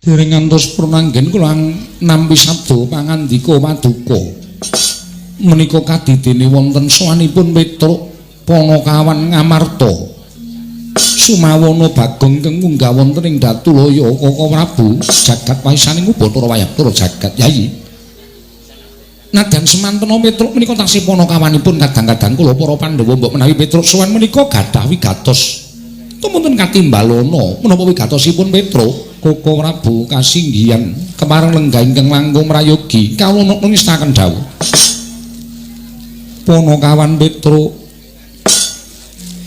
Dereng ngantos purnanggen kula nampi sabda pangandika paduka. Menika kadidene wonten sowanipun Petruk Panakawan Ngamarta. Sumawana Bagong kang munggah wonten ing Datulaya Kaka Prabu jagat waisaning Bathara Wayapura jagat Yayi. Nadyan semantena Petruk menika taksih panakawanipun kadang-kadang kula para Pandhawa mbok menawi Petruk sowan menika gadhah wigatos tumunten katimbalana menapa wigatosipun Petruk Kaka Prabu kasinggihan kemareng lenggah ingkang langkung mrayogi kawula ngestaken dawuh Panakawan Petruk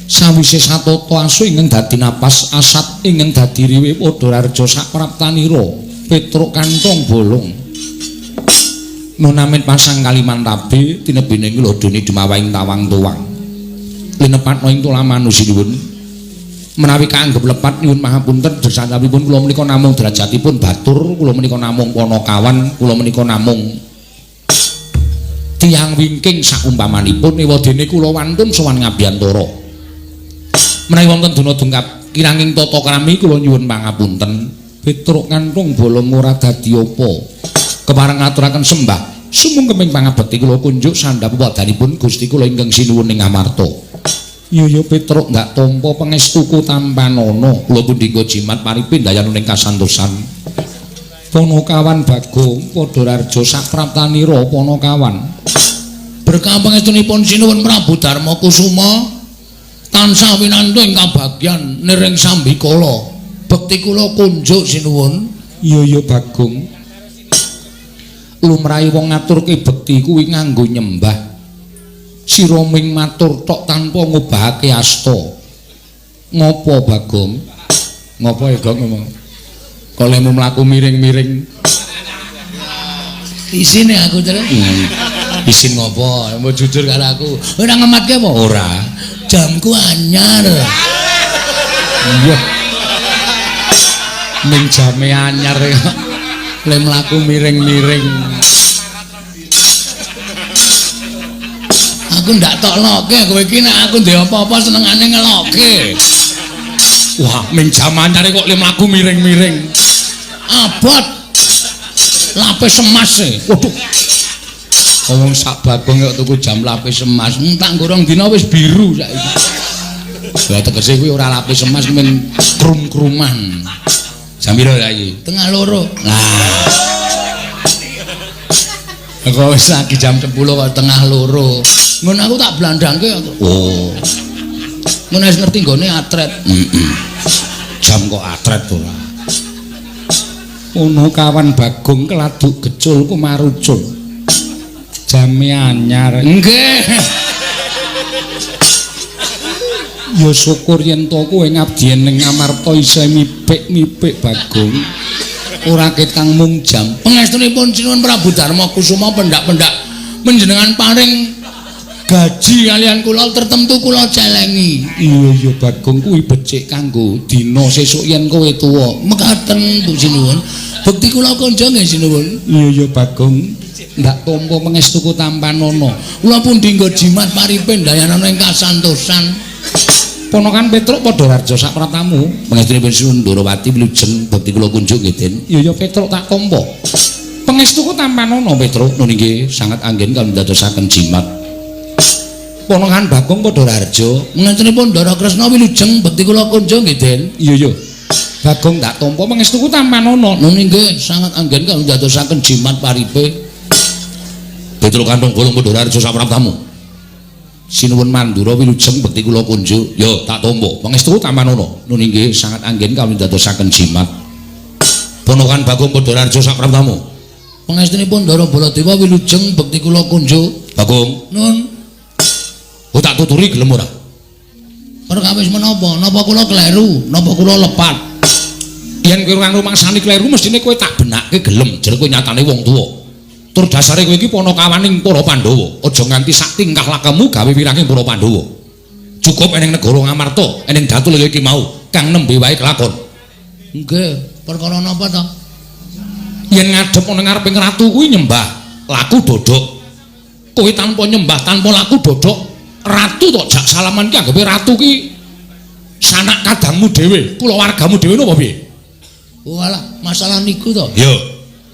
sawise satata asu ingkang dadi napas asat ingkang dadi riwe padha raja sapraptanira Petruk kantong bolong nunamit pasang kaliman tabe tinebine nglodoni dumawaing tawang tuwang linepatna ing tulaman usinuwun menawi kaanggep lepat nyuwun mahapunten dersanipun kula menika namung derajatipun batur kula menika namung Panakawan kula menika namung tiyang wingking sakumpamanipun ewadene kula wantun sowan Ngabiyantara menawi wonten duna dungkap kiranging tata krami kula nyuwun pangapunten Petruk kanthong bolong ora dadi apa kepareng ngaturaken sembah sumung keming pangabekti kula kunjuk sandhap wadanipun Gusti kula ingkang sinuwun ing Ngamarta iya Petruk ndak tampa pangestuku tampanana kula pundhingga jimat paripin dayanun ing kasantosan Panakawan Bagong padha raja sapraptanira Panakawan berkah pangestunipun sinuwun Prabu Darma Kusuma tansah winantu ing kabagyan niring sambikala bekti kula kunjuk sinuwun iya Bagong lumrahe wong ngaturke bekti kuwi nganggo nyembah sira ming matur tok tanpa ngobahake asta ngopo Bagong ngopo Gong ngomong kolemu mlaku miring-miring isine aku terus isin ngopo mau jujur karo aku ora ngematke apa ora jamku anyar iya ning jame anyar le mlaku miring-miring aku ndak tok loke kowe iki nek aku ndek apa-apa senengane ngeloke wah ning jam anyar kok le mlaku miring-miring abot lapis emas e waduh wong sak Bagong kok tuku jam lapis emas tak gorong dina wis biru saiki ya tegese kuwi ora lapis emas men krum-kruman jam piro saiki tengah loro nah kok wis lagi jam 10 kok tengah loro ngono aku tak blandangke oh ngono wis ngerti nggone atret jam kok atret ora ono kawan Bagong keladuk gecul ku marucul jame anyar nggih ya syukur yen to kowe ngabdian ning Ngamarta isa mipik-mipik Bagong ora ketang mung jam pangestunipun sinuwun Prabu Darma Kusuma pendak-pendak menjenengan paring gaji kalian kula tertentu kula celengi iya Bagong kuwi becik kanggo dina sesuk yen kowe tuwa mekaten Bu sinuwun bekti kula kanca nggih sinuwun iya Bagong ndak tampa pangestuku tampanana kula pundhingga jimat paripin dayanana ing kasantosan ponokan Petruk padha raja sapratamu pangestunipun sinuwun Ndarawati wilujeng bekti kula kunjuk nggih Den iya Petruk tak tampa pangestuku tampanana Petruk nun nggih sangat anggen kangge dadosaken jimat ponokan Bagong padha raja pangestunipun Ndara Kresna wilujeng bekti kula kunjuk nggih Den iya Bagong tak tampa pangestuku tampanana nun nggih sangat anggen kangge dadosaken jimat paripe Petruk kantong bolong padha raja sapratamu sinuwun Mandura wilujeng bekti kula kunjuk ya tak tampa pangestuku tampanana nun inggih sangat anggen kawula dadosaken jimat ponokan Bagong padha raja sapratamu pangestunipun Ndara Baladewa wilujeng bekti kula kunjuk Bagong nun tak tuturi gelem ora perkawis menapa napa kula kleru napa kula lepat yen kowe kang rumangsani kleru mestine kowe tak benake gelem jare kowe nyatane wong tuwa tur dasare kowe iki panakawaning para Pandhawa aja nganti sak tingkah lakumu gawe wiranging para Pandhawa cukup eneng negara Ngamarta eneng Datulaya iki mau kang nembe wae kelakon nggih perkara napa to yen ngadhep ana ngareping ratu kuwi nyembah laku dodok kowe tanpa nyembah tanpa laku dodok ratu tok jak salaman ki anggape ratu ki sanak kadangmu dhewe kulawargamu dhewe napa piye Walah, masalah niku to. Yo.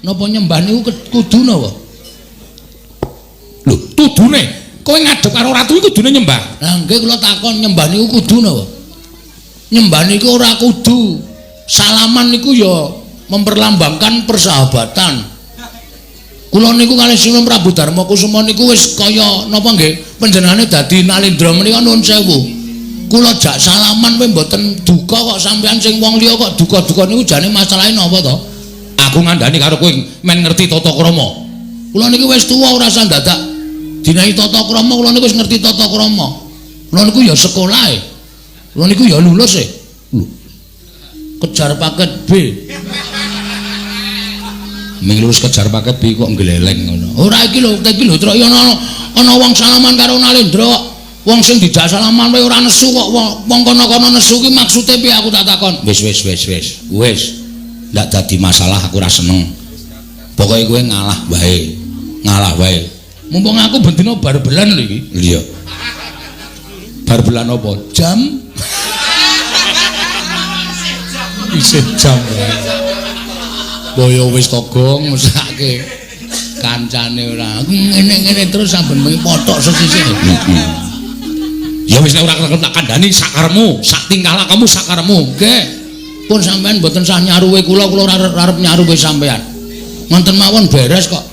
Napa nyembah niku kudu napa? Lho, tudune kowe ngadep karo ratu iku kudune nyembah. Lah nggih kula takon nyembah niku kudu napa? Nyembah niku ora kudu. Salaman niku ya memperlambangkan persahabatan. Kula niku kalih Sinuwun Prabu Darma Kusuma niku wis kaya napa nggih? Panjenengane dadi Nalendra menika nuwun sewu. Kula jak salaman kowe mboten duka kok sampean sing wong liya kok duka-duka niku jane masalahe napa to? Aku ngandani karo kowe men ngerti tata krama. Kula niki wis tuwa ora usah dadak dinahi tata krama, kula niku wis ngerti tata krama. Kula niku ya sekolah e. Kula niku ya lulus e. Lho. Kejar paket B. Ming lulus kejar paket B kok ngleleng ngono. Ora iki lho, Tru ana wong salaman karo Nalendra kok. Wong sing dijak salaman wae ora nesu kok wong kono-kono nesu ki maksude piye aku tak takon. Wis. Wis. Ndak dadi masalah aku ora seneng. Pokoke kowe ngalah wae. Mumpung aku bendina bar-belan lho iki. Iya. Bar-belan apa? Jam. Isih jam wae. Boyo wis togong mesake kancane ora. Ngene-ngene terus saben bengi pothok sesisih. Ya wis nek ora tak kandhani sakarmu, sak tingkah lakumu sakarmu. Nggih. Pun sampean mboten sah nyaruwe kula arep nyaruwe sampean. Wonten mawon beres kok.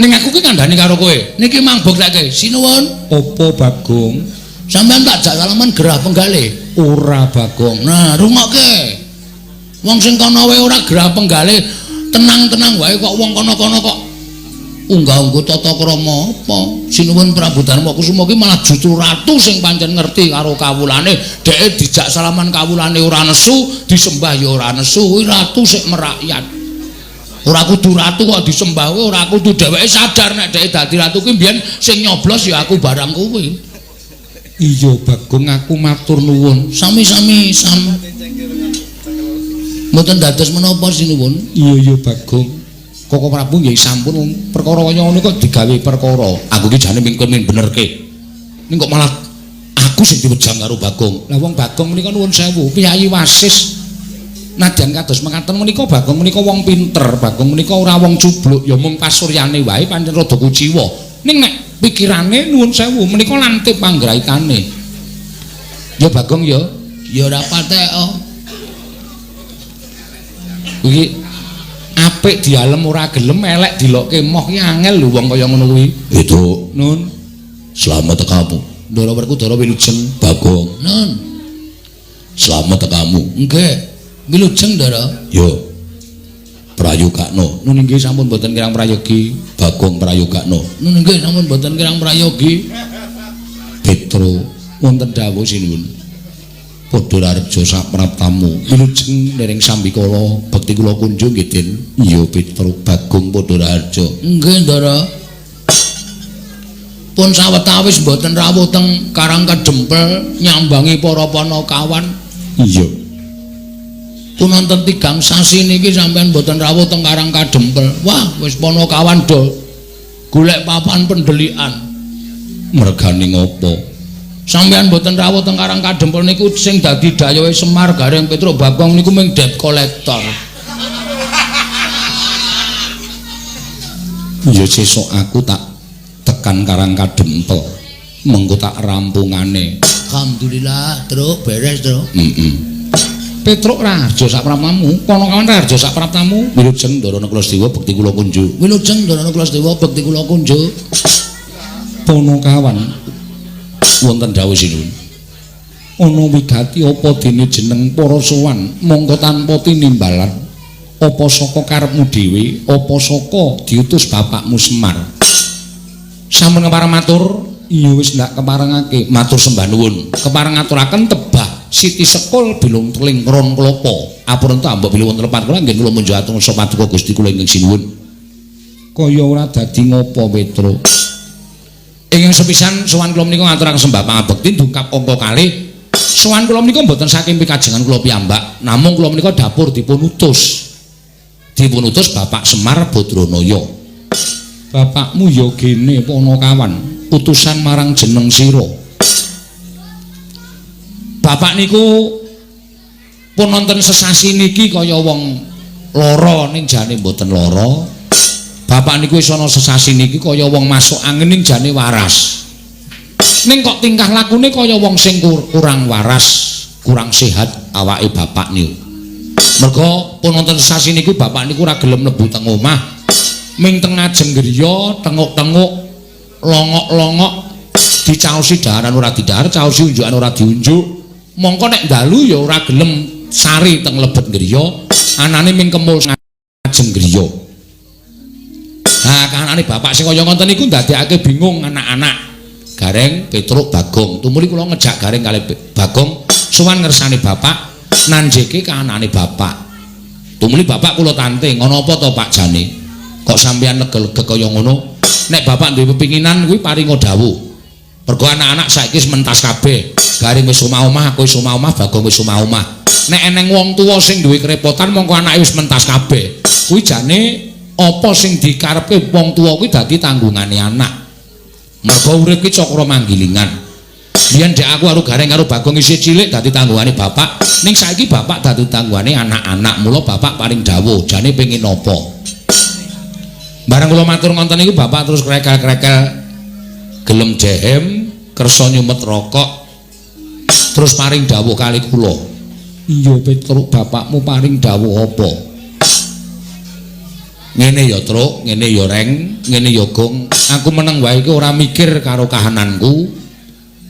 Ning aku ki kandhani karo kowe. Niki mangbuk saiki. Sinuwun. Apa Bagong? Sampean tak jak salaman gerah penggalih. Ora Bagong. Nah, rungokke. Wong sing kono wae ora gerah penggalih, tenang-tenang wae kok wong kono-kono kok unggah-ungguh tata krama apa. Sinuwun Prabu Darma Kusuma ki malah justru ratu sing pancen ngerti karo kawulane. Dheke dijak salaman kawulane ora nesu, disembah ya ora nesu. Kuwi ratu sik merakyat. Ora kudu ratu kok disembah kuwi ora kudu dheweke sadar nek dheke dadi ratu ki mbiyen sing nyoblos ya aku barang kuwi. Iya Bagong aku matur nuwun. Sami-sami mboten dados menapa Sinuwun? Iya Bagong. Koko Prabu nggih sampun perkara kaya ngono kok digawe perkara. Aku ki jane mingkon benerke. Ning kok malah aku sing diwejang karo Bagong. Lah wong Bagong menika nuwun sewu, Piyayi Wasis. Nadyan kados mekaten menika Bagong menika wong pinter, Bagong menika ora wong cubluk, ya mung pasuryane wae pancen rada kuciwa. Ning nek pikirane nuwun sewu menika lantip panggraitane. Ya Bagong ya, ya ora patek. Iki apik dialem ora gelem elek dilokke moh ki angel lho wong kaya ngono kuwi. Itu Nun. Selamat tekamu. Ndara Werkudara wilujeng Bagong. Nun. Selamat tekamu. Nggih. Wilujeng Ndara. Yo. Prayogakno. Nun nggih sampun boten kirang prayogi. Bagong prayogakno. Nun nggih sampun boten kirang prayogi. Petro wonten dawuh sinuwun. Padha rareja sapraptamu wilujeng dereng sambikala bekti kula kunjung nggih Den. Iya Petro Bagong padha rareja. Nggih Ndara. Pun sawetawis mboten rawuh teng Karang Kadempel nyambangi para Panakawan. Iya. Pun wonten 3 sasi niki sampean mboten rawuh teng Karang Kadempel. Wah, wis Panakawan do golek papan pendelikan. Mergane ngopo? Sampeyan mboten rawuh teng Karang Kadempel niku sing dadi dayohe Semar Gareng Petro Bagong niku mung debt collector. Ya sesuk aku tak tekan Karang Kadempel. Mengko tak rampungane. Alhamdulillah, Truk, beres, Truk. Petruk Raharja sapraptamu, Panakawan Raharja sapraptamu. Wilujeng Ndara Klasdewa bekti kula kunjuk. Wilujeng Ndara Klasdewa bekti kula kunjuk. Panakawan wonten dawuh sinuwun. Ana wigati apa dene jeneng para sowan mongko tanpa tinimbalan apa saka karepmu dhewe apa saka diutus bapakmu Semar. Sampun kepareng matur, iya wis ndak keparengake matur sembah nuwun. Kepareng ngaturaken tebah Siti Sekul bilung teling ron klopo. Apunten ambek bilih wonten lepat kula nggih kula munjuk atung sapaduka Gusti kula ingkang sinuwun. Kaya ora dadi ngopo Petro. Ingkang sepisan sowan kula menika ngaturaken sembah pangabekti dungkap angka kalih. Sowan kula menika mboten saking pikajengan kula piyambak, namung kula menika dapur dipun utus. Dipun utus Bapak Semar Badranaya. Bapakmu ya gene Panakawan, utusan marang jeneng sira. Bapak niku pun wonten sesasi niki kaya wong lara ning jane mboten lara. Bapak niku wis ana sesasi niki kaya wong masuk angin ning jane waras. Ning kok tingkah lakune kaya wong sing kurang waras, kurang sehat awake bapak niku. Merga pun wonten sesasi niku bapak niku ora gelem mlebu teng omah. Ming teng ngajeng griya, tenguk-tenguk, longok-longok dicaosi daharan ora didahar, caosi unjukan ora diunjuk. Mongko nek dalu ya ora gelem sari teng lebet griya, anane ming kemul ngajeng griya. Nah, kahanane bapak sing kaya ngoten niku ndadekake bingung anak-anak. Gareng, Petruk, Bagong. Tumuli kula ngejak Gareng kali Bagong sowan ngersani bapak, nanjeke kahanane bapak. Tumuli bapak kula tanting, ngono apa to Pak jane? Kok sampeyan lega-lega kaya ngono? Nek bapak duwe pepinginan kuwi paringa dawuh. Mergo anak-anak saiki wis mentas kabeh. Gareng wis omah-omah, aku wis omah-omah, Bagong wis omah-omah. Nek eneng wong tuwa sing duwe kerepotan mongko anake wis mentas kabeh. Kuwi jane apa sing dikarepke wong tuwa kuwi dadi tanggungane anak. Mergo urip ki cakra manggilingan. Biyen dek aku karo Gareng karo Bagong isih cilik dadi tanggungane bapak, ning saiki bapak dadi tanggungane anak-anak. Mula bapak paring dawuh, jane pengin napa? Barang kula matur ngoten niku bapak terus krekel-krekel gelem dehem, kersa nyumet rokok. Terus paring dawuh kali kula. Iya Petruk, bapakmu paring dawuh apa? Ngene ya Truk, ngene ya Reng, ngene ya Gong. Aku meneng wae iki ora mikir karo kahananku.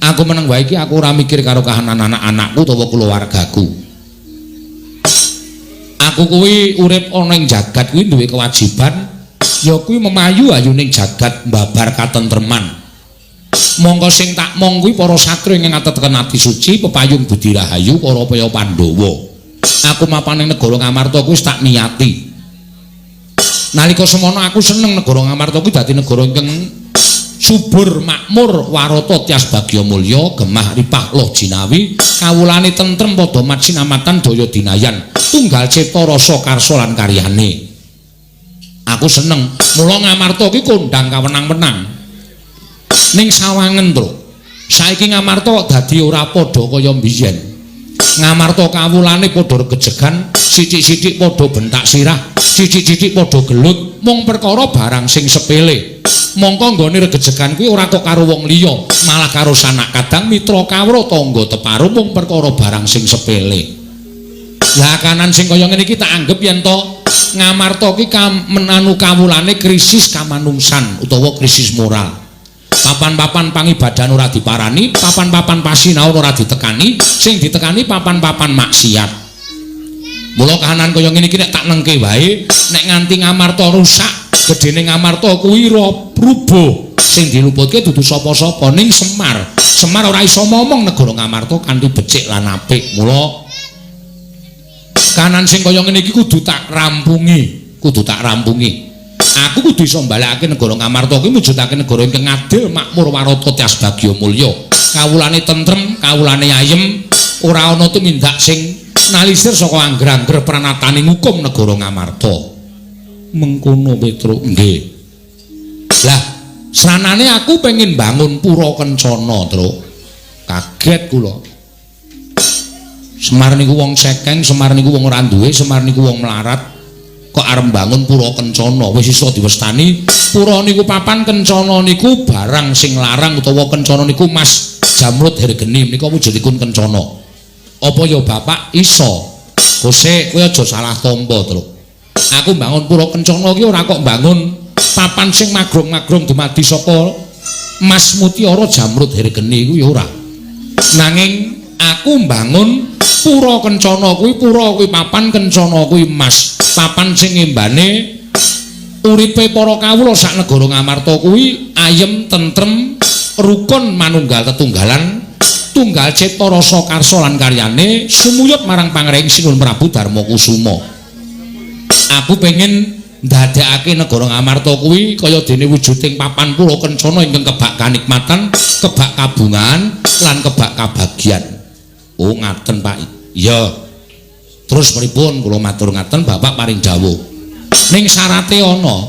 Aku meneng wae iki aku ora mikir karo kahanan anak-anakku utawa keluargaku. Aku kuwi urip ana ing jagat kuwi duwe kewajiban ya kuwi memayu ayu ning jagat mbabar katentreman. Monggo sing tak mong kuwi para satria ing ngateteken ati suci pepayung budi rahayu para paya Pandhawa. Aku mapan ing negara Ngamarta kuwi wis tak niyati. Nalika semono aku seneng negara Ngamarta kuwi dadi negara ingkang subur makmur warata tias bagya mulya gemah ripah loh jinawi kawulane tentrem padha mat sinamatan daya dinayan tunggal cipta rasa karsa lan karyane. Aku seneng mula Ngamarta kuwi kondang kawenang-wenang. Ning sawangen Truk. Saiki Ngamarta dadi ora padha kaya mbiyen. Ngamarta kawulane padha regejegan, sithik-sithik padha bentak sirah, sithik-sithik padha gelut, mung perkara barang sing sepele. Mongko nggone regejegan kuwi ora kok karo wong liya, malah karo sanak kadang mitra kawruh tangga teparu mung perkara barang sing sepele. Lah kanan sing kaya ngene iki tak anggap yen to Ngamarta ki menanu kawulane krisis kamanungsan utawa krisis moral. Papan-papan pangibadan ora diparani, papan-papan pasinaon ora ditekani, sing ditekani papan-papan maksiat. Mula kahanan kaya ngene iki nek tak nengke wae, nek nganti Ngamarta rusak, gedene Ngamarta kuwi rubuh. Sing diluputke dudu sapa-sapa ning Semar. Semar ora iso momong negara Ngamarta kanthi becik lan apik. Mula kahanan sing kaya ngene iki kudu tak rampungi, Aku kudu iso mbalekake negara Ngamarta kuwi mujudake negara ingkang adil, makmur, warata, tias bagya mulya. Kawulane tentrem, kawulane ayem, ora ana tumindak sing nalisir saka angger-angger pranataning hukum negara Ngamarta. Mengkono Petruk, nggih. Lah, sranane aku pengin bangun pura kencana, Truk. Kaget kula. Semar niku wong sekeng, Semar niku wong ora duwe, Semar niku wong melarat. Kok arep bangun pura kencana wis iso diwestani. Pura niku papan, kencana niku barang sing larang utawa kencana niku Mas Jamrut Hergeni menika wujudipun kencana. Apa ya Bapak iso? Kose kowe aja salah tampa, Truk. Aku bangun pura kencana iki ora kok bangun papan sing magrong-magrong dumadi saka Mas Mutiara Jamrut Hergeni kuwi ora. Nanging aku bangun pura kencana kuwi, pura kuwi papan, kencana kuwi Mas. Papan sing ngembane uripe para kawula sak negara Ngamarta kuwi ayem, tentrem, rukun, manunggal tetunggalan, tunggal cipta rasa karsa lan karyane sumuyut marang Panggraing Sinuhun Prabu Darmakusuma. Aku pengen ndadekake negara Ngamarta kuwi kaya dene wujuding papan pura kencana ingkang kebak kanikmatan, kebak kabungan lan kebak kabagyan. Oh ngaten Pak. Iya. Terus pripun kula matur ngaten Bapak paring dawuh. Ning syarate ana.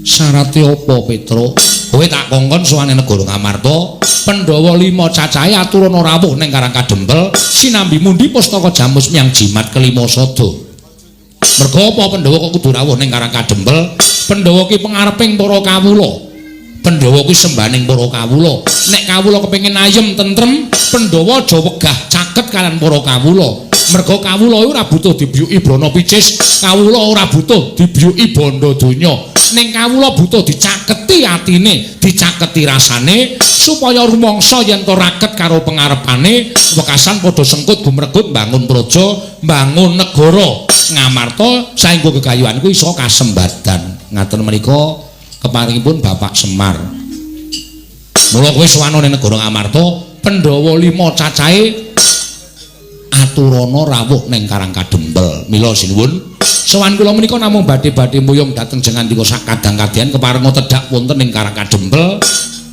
Syarate apa Petruk? Kowe tak kongkon sowane negara Ngamarta, Pandhawa 5 cacahe aturana rawuh ning Karang Kadempel, sinambi mundi pustaka Jamus Myang Jimat kelima sada. Merga apa Pandhawa kok kudu rawuh ning Karang Kadempel? Pandhawa ki pangareping para kawula. Pandhawa ki sembaning para kawula. Nek kawula kepengin ayem tentrem, Pandhawa aja wegah caket kalian para kawula. Merga kawula ora butuh dibiyuki brana picis, kawula ora butuh dibiyuki bondo donya. Ning kawula butuh dicaketi atine, dicaketi rasane supaya rumangsa yen to raket karo pangarepane, wekasan padha sengkut gumregut bangun praja, bangun negara Ngamarta saengga gegayuhan kuwi iso kasembadan. Ngaten menika keparingipun Bapak Semar. Mula kowe sowan ning negara Ngamarta, Pandhawa 5 cacahe aturana rawuh ning Karang Kadempel. Mila sinuwun sowan kula menika namung badhe-badhe muyung dhateng jengandika sak kadang-kadang keparenga tedhak wonten ing Karang Kadempel.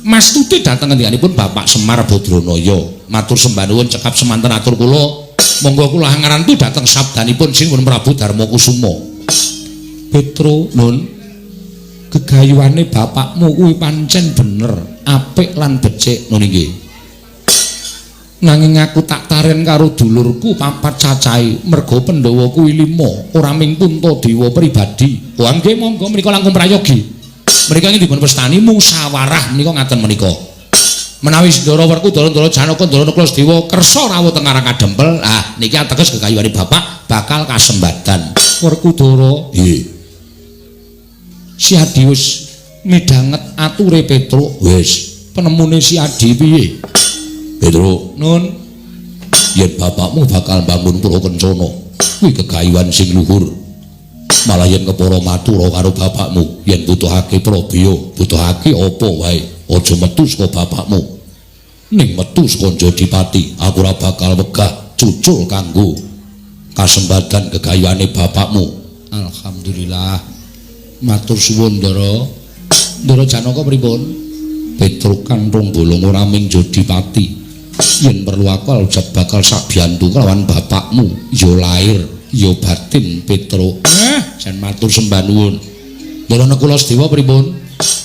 Mastuti dhateng ngendikipun Bapak Semar Badranaya. Matur sembah nuwun cekap semanten atur kula. Monggo kula ngarantu dhateng sabdanipun Sinuwun Prabu Darmakusuma. Petro nun gegayuhane bapakmu kuwi pancen bener, apik lan becik nun nggih. Nanging aku tak taren karo dulurku papat cacahe, merga Pandhawa kuwi 5, ora ming Puntadewa pribadi. Wah nggih monggo menika langkung prayogi. Menika ingin dipun pestani musyawarah menika ngaten menika. Menawi Ndara Werku Ndara Janaka Ndara Klasdewa kersa rawuh teng Karang Kadempel, ah niki ateges gegayuhane bapak bakal kasembadan. Werkudara, nggih. Si Adi wis midhanget ature Petruk, wis. Penemune si Adi piye? Petruk, nun yen bapakmu bakal bangun Pura Kencana, kuwi gegayuhan sing luhur. Malah yen kepara matur karo bapakmu, yen butuhake Prabeya, butuhake apa wae, aja metu saka bapakmu. Ning metu saka Jodipati, aku ora bakal wegah cucul kanggo kasembadan gegayuhane bapakmu. Alhamdulillah. Matur suwun Ndara. Ndara Janaka pripun? Petruk kanthong bolong ora ming Jodipati. Yen perlu aku bakal sak biyantu kelawan bapakmu, ya lahir, ya batin Petruk. Jan matur sembah nuwun. Ndara Kulasdewa pripun?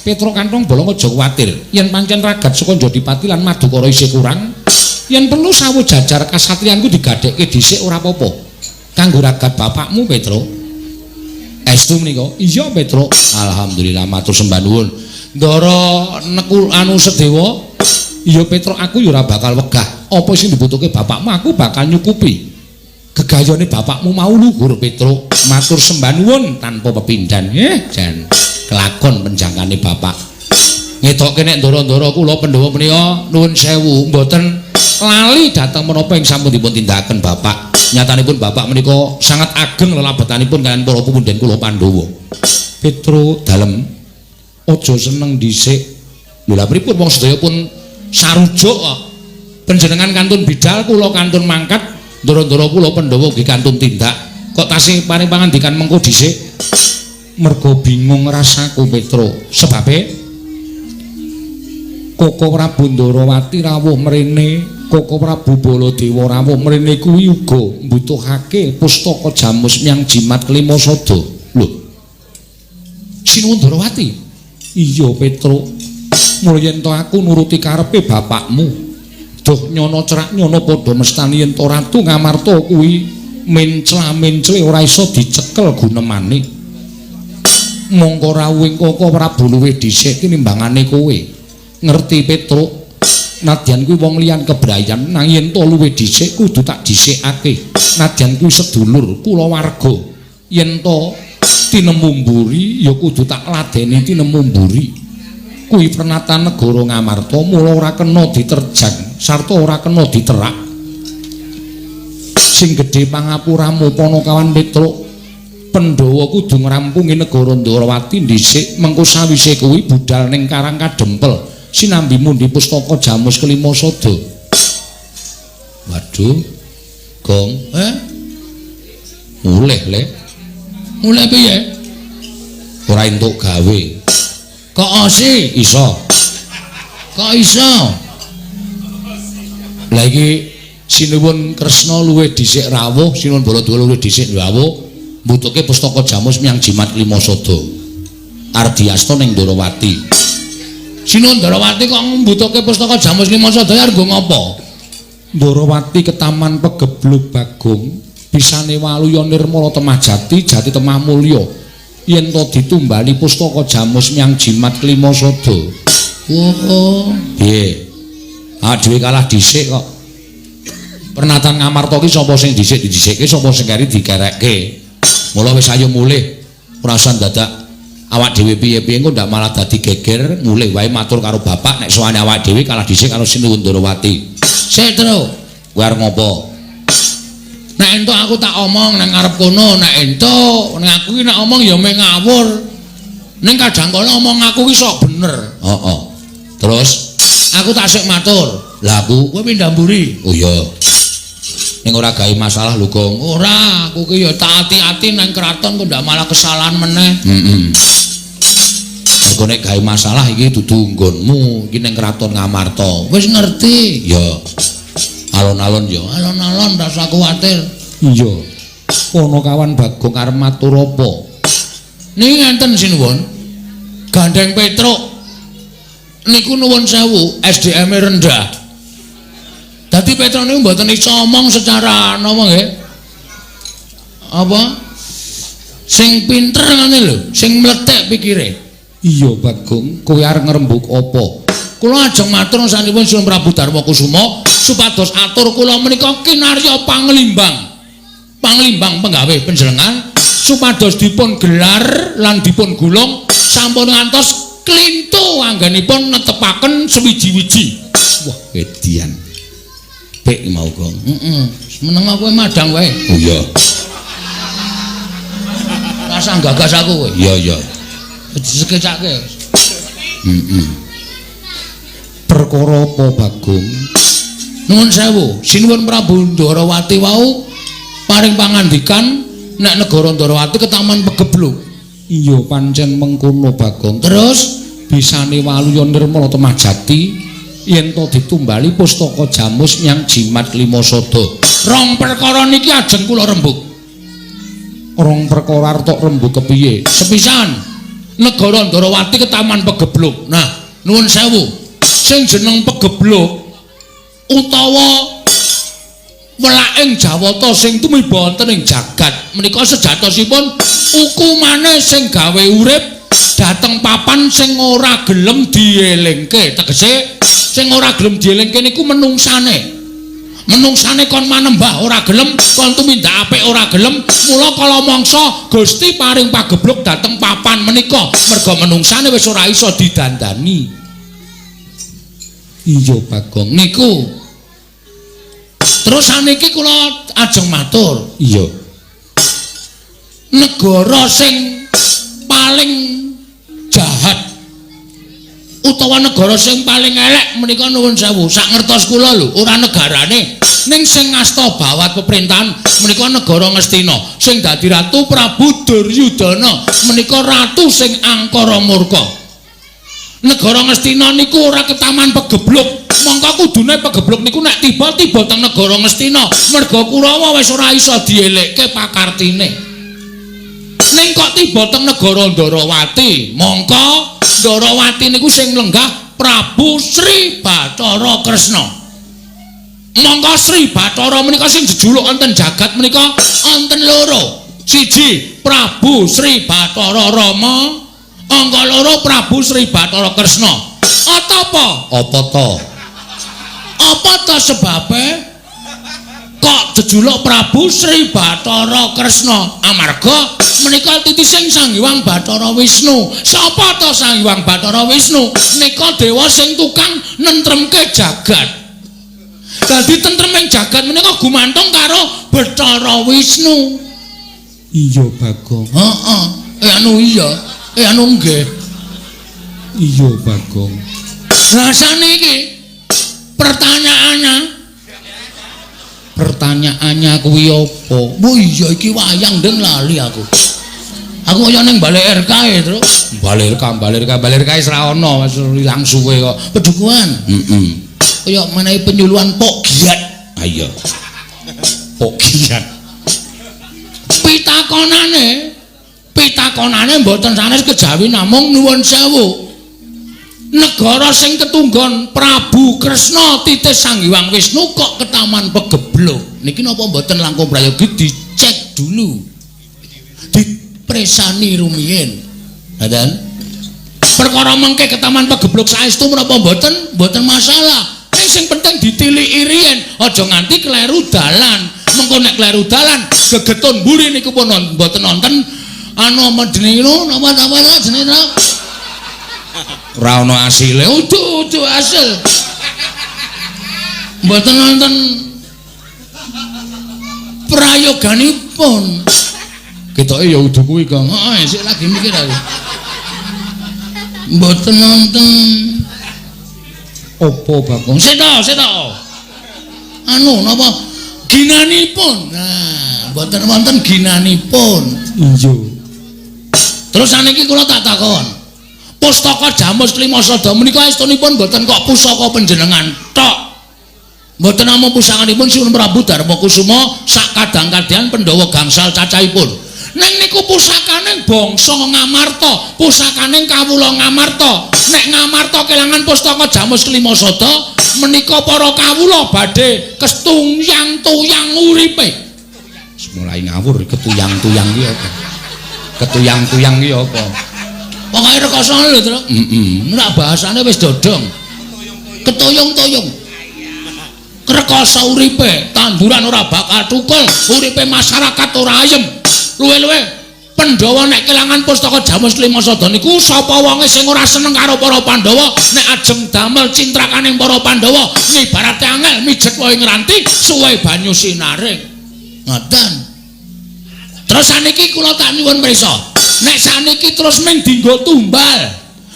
Petruk kanthong bolong aja kuwatir. Yen pancen ragat saka Jodipati lan Madukara isih kurang, yen perlu sawu jajar kasatriyanku digadhekke dhisik ora apa-apa. Kanggo ragat bapakmu Petruk. Estu menika? Iya Petruk. Alhamdulillah matur sembah nuwun. Ndara Nekul Sedewa, iya Petruk aku ya ora bakal wegah. Apa sing dibutuhke bapakmu aku bakal nyukupi. Gegayane bapakmu mau luhur Petruk. Matur sembah nuwun tanpa pepindhan. Jan kelakon penjangkane bapak. Ngetokke nek ndara-ndara kula Pandhawa menika nuwun sewu mboten lali dhateng menapa ing sampun dipun tindakaken bapak. Nyatanipun bapak menika sangat ageng lelabetanipun kaliyan para pepundhen kula Pandhawa. Petruk dalem aja seneng dhisik. Lha pripun wong sedaya pun sarujuk kok. Panjenengan kantun bidal kula kantun mangkat, ndara-ndara kula Pandhawa nggih kantun tindak. Kok tasih paring pangandikan mengko dhisik? Mergo bingung rasaku Petruk. Sebabe Koko Prabu Ndarawati rawuh mrene, Koko Prabu Baladewa rawuh mrene kuwi uga mbutuhake pustaka Jamus Myang Jimat kelima sada. Lho. Sinuwun Ndarawati. Iya Petruk. Mula yen to aku nuruti karepe bapakmu, doh nyono cerak nyono padha mestani yen to Ratu Ngamarta kuwi mencla-mencle ora iso dicekel gunemane. Mongko rawuhing Koko Prabu luwih dhisik tinimbangane kowe. Ngerti Petruk? Nadyan kuwi wong liyan kebrayan, nanging yen to luwih dhisik kudu tak dhisikake. Nadyan kuwi sedulur kula warga. Yen to tinemu mburi ya kudu tak ladeni tinemu mburi. Kuwi pernatan negara Ngamarta mula ora kena diterjang sarta ora kena diterak. Sing gedhe pangapuramu Panakawan Petruk. Pandhawa kudu ngrampungi negara Ndarawati dhisik, mengko sawise kuwi budal ning Karang Kadempel sinambi mundi pustaka Jamus kelima sada. Waduh. Gong, mulih le. Mulih piye? Ora entuk gawe. Kok ose iso? Kok iso? Lah iki Sinuwun Kresna luwih dhisik rawuh, Sinuwun Baladewa luwih dhisik rawuh. Mbutuhke pustaka Jamus Myang Jimat kelima sada. Ardiasta ning Ndarawati. Sinuwun Ndarawati kok mbutuhke pustaka Jamus Lima Sadaya arep ngopo? Ndarawati ke Taman Pegebluk Bagong bisane waluya nirmala temah jati jati temah mulya yen to ditumbali pustaka Jamus Miang Jimat Lima Sada. Oh, piye? Dhewe kalah dhisik kok. Pernatan Ngamarta ki sapa sing dhisik-dhisike sapa sing kari dikerekke. Mula wis ayo mulih. Ora usah dadak awak dhewe piye-piye engko ndak malah dadi geger, mulih wae matur karo bapak nek sowane awak dhewe kalah dhisik karo Sinuwun Ndarawati. Sik tru. Kowe arep ngopo? Nek entuk aku tak omong nang ngarep kono, nek entuk nek aku ki nek omong ya meh ngawur. Ning kadang kala omong aku ki sok bener. Heeh. Terus aku tak sik matur. Lah aku kowe pindah mburi. Oh iya. Ning ora gawe masalah lho, Gong. Ora, aku ki ya tak ati-ati nang kraton kok ndak malah kesalahan meneh. Mergo nek gawe masalah iki dudu nggonmu, iki ning kraton Ngamarta. Wis ngerti. Ya. Alon-alon ya. Alon-alon ndak usah kuwatir. Iya. Ana kawan Bagong arep matur apa? Niki ngenten sinuwun. Gandeng Petruk. Niku nuwun sewu, SDM-e rendah. Dadi Petruk niku mboten iso omong secara napa nggih? Apa? Sing pinter ngene lho, sing mlethek pikire. Iya Bagong, kowe arep ngrembug apa? Kula ajeng matur sanipun Sunan Prabu Darma Kusuma supados atur kula menika kinarya panglimbang. Panglimbang penggawe panjenengan supados dipun gelar lan dipun gulung sampun ngantos klintu anggenipun netepaken sewiji-wiji. Wah, edian. Pek mau, Gong. Meneng kowe madang wae. Oh iya. Rasa gagas aku kowe. Iya, iya. Disekecake. Perkara apa, Bagong? Nuwun sewu, Sinuwun Prabu Ndarawati wau paring pangandikan nek negara Ndarawati ke Taman Pegebluk. Iya pancen mengkono, Bagong. Terus bisane waluya nirmala temah jati yen to ditumbali pustaka Jamus Miang Jimat Lima Sada. Rong perkara niki ajeng kula rembug. Rong perkara tok rembug kepiye? Sepisan negara Ndarawati ke Taman Pegebluk. Nah, nuwun sewu. Sing jeneng Pegebluk utawa welaking Jawata sing tumiba wonten ing jagat menika sejatosipun ukumane sing gawe urip dateng papan sing ora gelem dielingke. Tegese sing ora gelem dielingke niku menungsane. Menungsane kon manembah ora gelem, kon tumindak apik ora gelem, mula kala mangsa Gusti paring pagebluk dateng papan menika merga menungsane wis ora iso didandani. Iya Bagong Niku. Terus saniki kula ajeng matur. Iya. Negara sing paling jahat utawa negara sing paling elek menika nuwun sewu sak ngertos kula lho ora negarane ning sing ngasta bawat pemerintahan menika negara Ngastina sing dadi ratu Prabu Duryudana menika ratu sing angkara murka. Negara Ngastina niku ora ke Taman Pegebluk, mongko kudune Pegebluk niku nek tiba-tiba teng negara Ngastina merga Kurawa wis ora iso dielekke pakartine. Ning kok tiba teng negara Ndarawati, mongko Ndarawati niku sing lenggah Prabu Sri Bathara Kresna. Mongko Sri Bathara menika sing jejuluk wonten jagat menika wonten loro. Siji Prabu Sri Bathara Rama, angka loro Prabu Sri Bathara Kresna. Apa? Apa to? Apa to sebabe kok jejuluk Prabu Sri Bathara Kresna? Amarga menika titising Sang Hyang Bathara Wisnu. Sapa to Sang Hyang Bathara Wisnu? Nika dewa sing tukang nentremke jagat. Dadi tentreming jagat menika gumantung karo Bathara Wisnu. Iya Bagong. Heeh. Anu iya. Anu nggih. Iya Bagong. Lah saniki pertanyaannya kuwi apa? Oh iya iki wayang ndeng lali aku. Aku kaya ning balik RK e, Tru. Balik RK wis ra ono, wis ilang suwe kok. Pedukuhan. Kaya menehi penyuluhan Pok Giat. Ah iya. Pok Giat. Pitakonane mboten sanes kejawi namung nuwun sewu. negara sing ketunggon Prabu Kresna titis Sang Hyang Wisnu kok ke Taman Pegebluk. Niki napa mboten langkung prayogi dicek dulu. Dipresani rumiyin. Ngoten. Perkara mengke ke Taman Pegebluk saestu menapa mboten? Mboten masalah. Sing penting ditiliki riyen, aja nganti kleru dalan. Mengko nek kleru dalan gegetun mburi niku pun mboten nonton anu medeni napa jenenge ora ana asile udu asil mboten nonton prayoganipun ketoke ya udu kuwi kok sik lagi mikir aku mboten nonton opo Bagong sik to anu napa ginanipun nah mboten wonten ginanipun iya terus saniki kula tak takon Pustaka Jamus Klimasada menika estunipun mboten kok pusaka panjenengan tok. Mboten namung pusakanipun Sinuwun Prabu Darmakusuma sak kadang-kadang Pandhawa gangsal cacahipun. Ning niku pusakane bangsa Ngamarta, pusakane kawula Ngamarta. Nek Ngamarta kelangan Pustaka Jamus Klimasada menika para kawula badhe ketuyang-tuyang uripe. Mulai ngawur ketuyang-tuyang ki apa? Ketuyang-tuyang ki apa? Pokoke rekoso lho, Tru. Nek bahasane wis dodong. Ketoyong-toyong. Rekoso uripe, tanduran ora bakal tukul, uripe masyarakat ora ayem. Luwe-luwe Pandhawa nek kelangan Pustaka Jamus Klimasada niku sapa wonge sing ora seneng karo para Pandhawa nek ajeng damel cintrakaning para Pandhawa ibarate angel mijet wae ngranti suwe banyu sinaring. Ngoten. Terus saniki kula tak nyuwun pirsa. Nek saniki terus mung dienggo tumbal.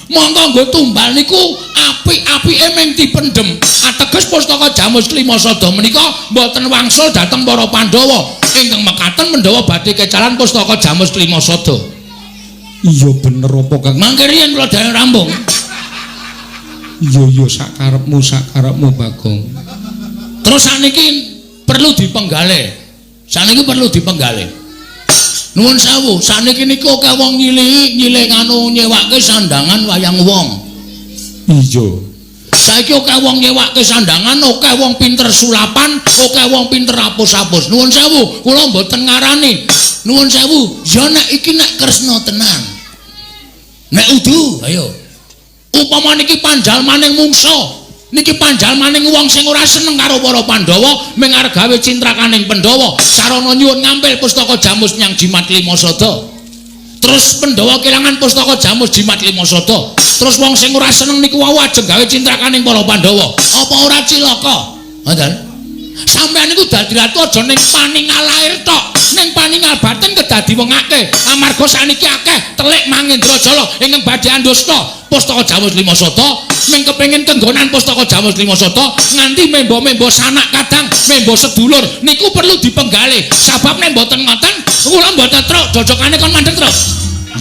Monggo nggo tumbal niku apik-apike mung dipendhem. Ateges Pustaka Jamus Klimasada menika mboten wangsul dhateng para Pandhawa. Ingkang mekaten Pandhawa badhe kecalan Pustaka Jamus Klimasada. Iya bener apa Kang? Mangke riyen kula dhewe rampung. Iya sakarepmu Bagong. Terus saniki perlu dipenggalih. Saniki perlu dipenggalih. Nuwun sewu, saniki niku akeh wong nyilih anu nyewake sandangan wayang wong. Iya. Saiki akeh wong nyewake sandangan, akeh wong pinter sulapan, akeh wong pinter apus-apus. Nuwun sewu, kula mboten ngarani. Nuwun sewu, ya nek iki nek Kresna tenan. Nek udu, ayo. Upama niki panjal maning mungsa. Niki panjal maning wong sing ora seneng karo para Pandhawa mung arep gawe cintrakaning Pandhawa sarana nyuwun ngampil Pustaka Jamus nyang Jimat Klimasada. Terus Pandhawa kelangan Pustaka Jamus Jimat Klimasada. Terus wong sing ora seneng niku wau ajeng gawe cintrakaning para Pandhawa. Apa ora cilaka? Ngoten. Sampeyan niku dadi ratu aja ning paningal lair tok, ning paningal batin kedadi wong akeh. Amarga saniki akeh telik Mangendrajala ingkang badhe andhasta Pustaka Jamus Klimasada ming kepengin kenggonan Pustaka Jamus Klimasada nganti membo-membo sanak kadang membo sedulur niku perlu dipenggalih sebab nek mboten ngoten kula mboten truk jojokane kon mandeg truk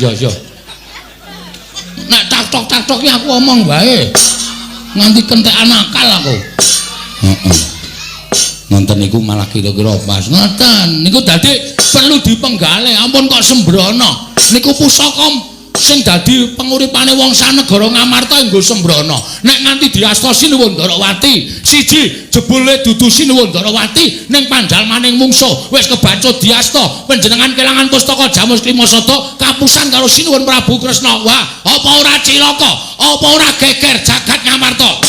iya nek tak-tok aku omong wae nganti kentekan akal aku heeh nonton niku malah kira-kira pas ngoten niku dadi perlu dipenggalih ampun kok sembrono niku pusaka sing dadi penguripane wong sanegara Ngamarta nggo sembrono. Nek nganti diasta Sinuwun Darawati, siji jebule dudu Sinuwun Darawati ning pandhal maning mungsuh wis kebacut diasta panjenengan kelangan Pustaka Jamus Klimasada kapusan karo Sinuwun Prabu Kresna. Wah, apa ora cilaka? Apa ora geger jagat Ngamarta?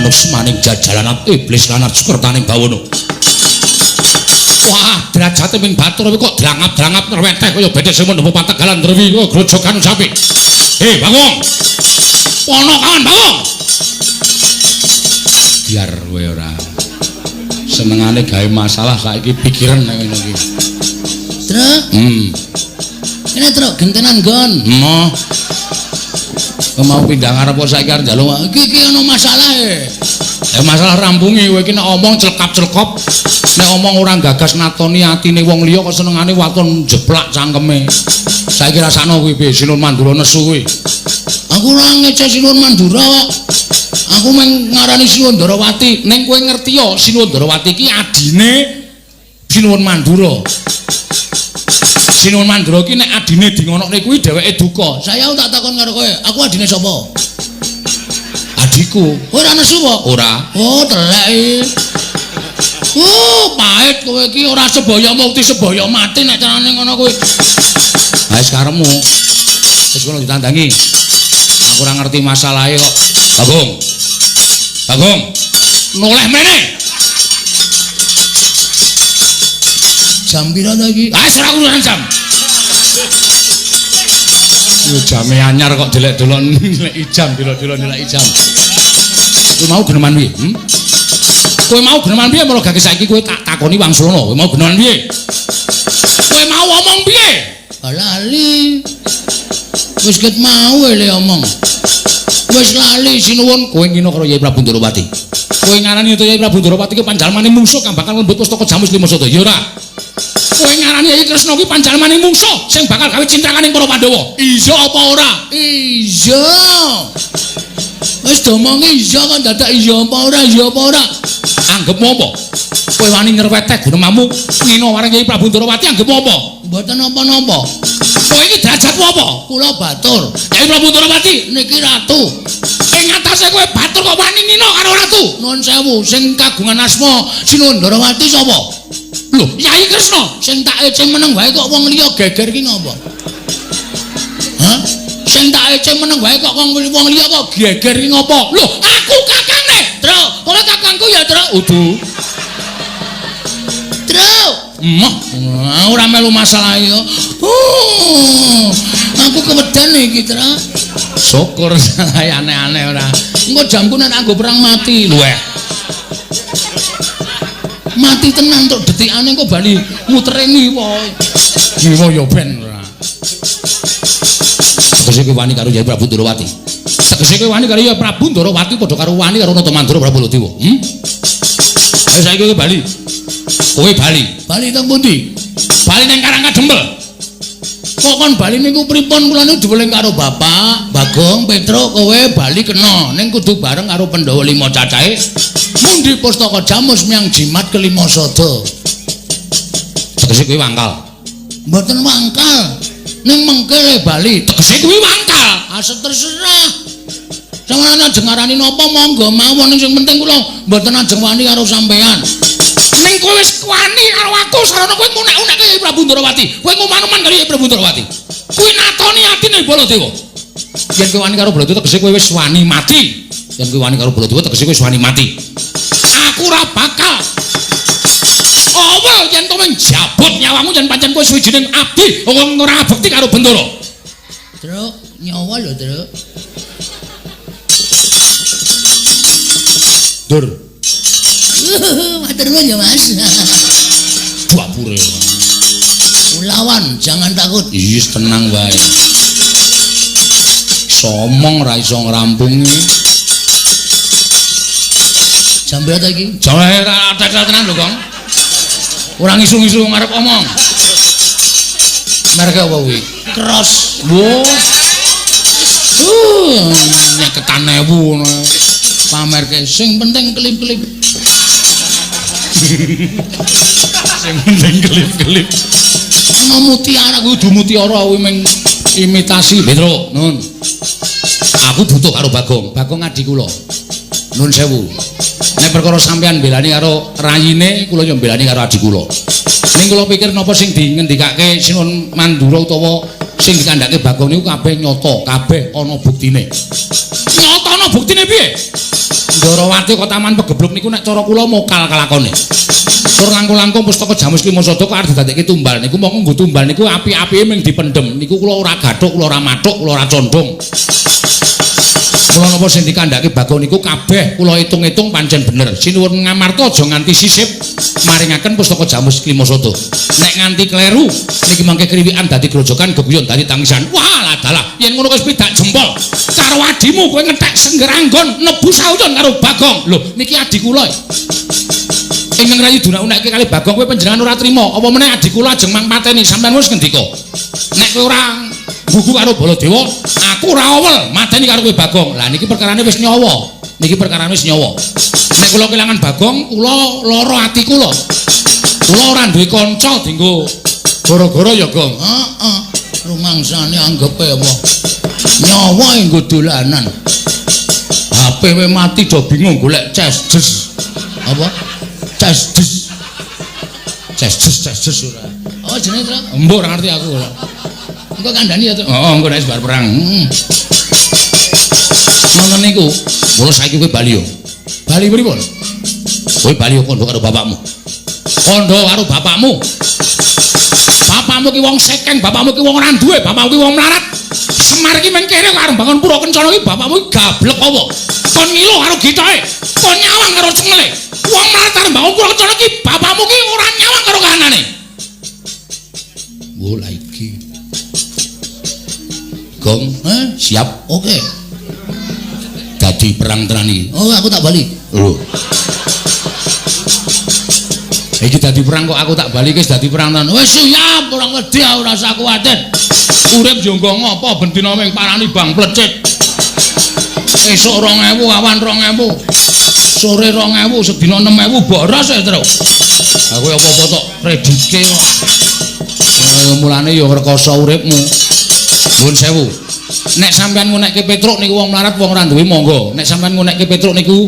Maning jajalanat iblis lan sukertaning bawono. Wah, derajate ming batur kok drangap-drangap nerweteh kaya bedhe sing mendhepo pategalan Drewi kok grojokan sapi. Bagong. Pono kawan Bagong. Biar kowe ora senengane gawe masalah saiki pikiran nek ngene iki. Truk. Kene truk gentenan gon. Mau pindah ngarep saiki arep njaluk iki ana masalah masalah rampungi kowe iki nek omong celkap-celkop nek omong ora gagas natoni atine wong liya kok senengane waton jeplak cangkeme saiki rasakno kuwi piye Sinuwun Mandura nesu kuwi aku ora ngece Sinuwun Mandura kok Aku meng ngarani Sinuwun Ndarawati, ning kowe ngerti ya Sinuwun Ndarawati iki adine Sinuwun Mandura. Sinuwun Mandura iki nek adine dingonokne kuwi dheweke duka. Saya tak takon karo kowe, aku adine sapa? Adikku. Ora nesu apa? Ora. Oh, telek iki. Pahit kowe iki ora sebaya mukti sebaya mati nek carane ngono kuwi. Ha wis karepmu. Wis ngono ditandangi. Aku ora ngerti masalahe kok. Bagong. Bagong. Noleh mrene. Jam pira ta iki? Ah, ora urusan jam. Yo jame anyar kok delek-delok nilai jam, delok-delok nilai jam. Kowe mau geneman piye? Kowe mau geneman piye malah gak saiki kowe tak takoni Wangsulana. Kowe mau geneman piye? Kowe mau omong piye? Lali. Wis ket mau ele omong. Wis lali sinuwun kowe ngino karo Yai Prabu Ndarawati. Kowe ngarani to Yai Prabu Ndarawati ki panjalmane mungsuh kang bakal nglebet pustaka Jamus Lima Sada. Ya ora. Kowe ngarani Yai Kresna ki panjalmane mungsuh sing bakal gawe cintrakaning para Pandhawa. Iya apa ora? Iya. Wis domongi iya kan dadak iya apa ora? Iya apa ora? Anggep apa? Kowe wani nyerwetek gunemamu ngino marang Yai Prabu Ndarawati anggep apa? Mboten napa-napa. Kowe iki derajatmu apa? Kula batur. Yai Prabu Ndarawati niki ratu. Ing atase kowe batur kok wani ngino karo ratu? Nuwun sewu, sing kagungan asma Sinuwun Ndarawati sapa? Lho, Yai Kresna, sing tak eceng meneng wae kok wong liya geger ki ngopo? Hah? Sing tak eceng meneng wae kok wong liya kok geger ki ngopo? Lho, aku kakange. Tru, kowe kakangku ya, Tru. Udu. Tru. Emoh, ora melu masalah yo. Aku kewedan iki, Tru. Syukur salah aneh-aneh ora. Engko jamku nek anggo perang mati. Lho. Mati tenan tok detikane kok bali mutereni wae. Jiwa ya ben ora. Tegese kowe wani karo Yai Prabu Ndarawati. Tegese kowe wani karo Yai Prabu Ndarawati padha karo wani karo Nata Mandura Prabu Baladewa. Ayo saiki kowe bali. Kowe bali. Bali teng pundi? Bali nang Karangkadempel. Kok kon bali niku pripun kula niku diweling karo Bapak, Bagong, Petro, kowe bali kena ning kudu bareng karo Pandhawa 5 cacahe. Mundi pustaka Jamus miyang jimat kelima sada. Tegese kuwi wangkal. Mboten wangkal. Ning mengkele bali, tegese kuwi wangkal. Asal terserah. Sampeyan ajeng ngarani napa monggo mawon sing penting kula mboten ajeng wani karo sampean. Ning kowe wis wani karo aku sarana kowe ngunek-unekke Yai Prabu Ndarawati. Kowe nguman-uman karo Yai Prabu Ndarawati. Kuwi natoni atine Baladewa. Yen kowe wani karo Baladewa tegese kowe wis wani mati. Yen kowe wani karo Baladewa tegese kowe wis wani mati. Aku ora bakal awal yen to menjabut nyawamu yen pancen kowe suwijining abdi wong ora bekti karo Bendoro. Truk, nyawa lho, Truk. Dur. Matur nuwun ya, Mas. Dapure. Lawan, jangan takut. Is tenang wae. Somong ra iso ngrampungi. Jam berapa iki? Jam ora tenan lho, Kong. Ora ngisu-ngisu ngarep omong. Merek apa kuwi? Cross. Wo. Nyeketan 1000 pamerke sing penting klip-klip. Sing penting klip-klip. Ana mutiara kudu mutiara kuwi meng imitasi Petro, nun. Aku butuh karo Bagong. Bagong adik kula. Nun sewu. Nek perkara sampean belani karo rayine, kula yo belani karo adik kula. Ning kula pikir napa sing dingendikake Sinuwun Mandura utawa sing dikandhake Bagong niku kabeh nyata, kabeh ana buktine. Nyata ana buktine piye? Ndarawati kok taman pegebluk niku nek cara kula mokal kelakone. Tur langkung-langkung pustaka Jamus Lima Sada kok arep didadekke tumbal niku mongko nggo tumbal niku api-apike ming dipendhem. Niku kula ora gathuk, kula ora mathuk, kula ora condong. Kula napa sing dikandhake Bagong niku kabeh kula itung-itung pancen bener. Sinuwun ngamarta aja nganti sisip maringaken pustaka Jamus Lima Sada. Nek nganti kleru niki mangke kriwikan dadi grojokan geguyon dadi tangisan. Walah dalah yen ngono wis pidak jempol karo adimu kowe ngetek senggeranggon nebu saujon karo Bagong. Lho niki adik kula. Ingkang rayi dunak-unekke kali Bagong kowe panjenengan ora trima. Apa meneh adik kula ajeng mang pateni sampeyan wis ngendika. Nek kowe ora gugu karo Baladewa, aku ora awel mateni karo kowe Bagong. Lah niki perkarane wis nyawa. Niki perkarane wis nyawa. Nek kula kelangan Bagong, kula lara ati kula. Kula ora duwe kanca dienggo gara-gara ya, Gong. Heeh. Rumangsane anggepe apa? Nyawa enggo dolanan. HP we mati do bingung golek ces-ces. Apa? Ces-ces. Ces-ces ora. Oh jenenge to? Mbok ora ngerti aku ora. Engko kandhani ya to. Heeh, engko nek bar perang. Ngono niku, kula saiki kowe bali yo. Bali pripun? Kowe bali yo kondo karo bapakmu. Kondo karo bapakmu. Bapakmu ki wong sekeng, bapakmu ki wong ora duwe, bapakmu ki wong melarat. Semar ki men kene karo bangun Pura Kencana ki bapakmu ki gablek apa? Kon ngilo karo gitoke, kon nyawang karo cengele. Wong melarat karo bangun Pura Kencana ki bapakmu ki ora nyawang karo kahanane. Wo la iki. Gong, siap. Oke. Dadi perang tenan iki. Oh, aku tak bali. Lho. Iki dadi perang kok aku tak bali wis dadi perang tenan. Wis siap, ora wedi ora usah kuwatir. Urip yo nggo ngopo bendina ming parani bang plecit. Esuk 2000, awan 2000. Sore 2000, sedina 6000 boros ya, Tru. Aku apa-apa tok redike kok. Mulane yo ngrekoso uripmu. Nuwun sewu. Nek sampean ngunekke Petruk niku wong melarat wong ora duwe monggo. Nek sampean ngunekke Petruk niku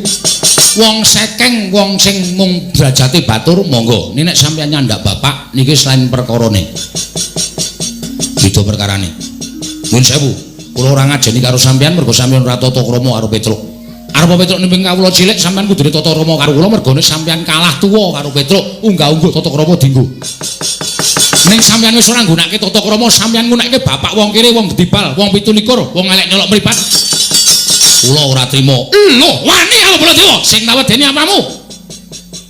wong sekeng wong sing mung derajate batur monggo. Nek sampean nyandak bapak niki selain perkarane. Beda perkarane. Nuwun sewu. Kula ora ngajeni karo sampean mergo sampean ora tata krama karo Petruk. Arep Petruk nimping kawula cilik sampean kudune tata krama karo kula mergo sampean kalah tuwa karo Petruk. Unggah-ungguh tata krama dienggo. Ning sampeyan wis ora nggunakake tata krama, sampeyan nggunakake bapak wong kiri, wong gedibal, wong 17, wong elek nyolok mripat. Kula ora trima. Lho, wani apa kula diwa? Sing tawedeni apamu?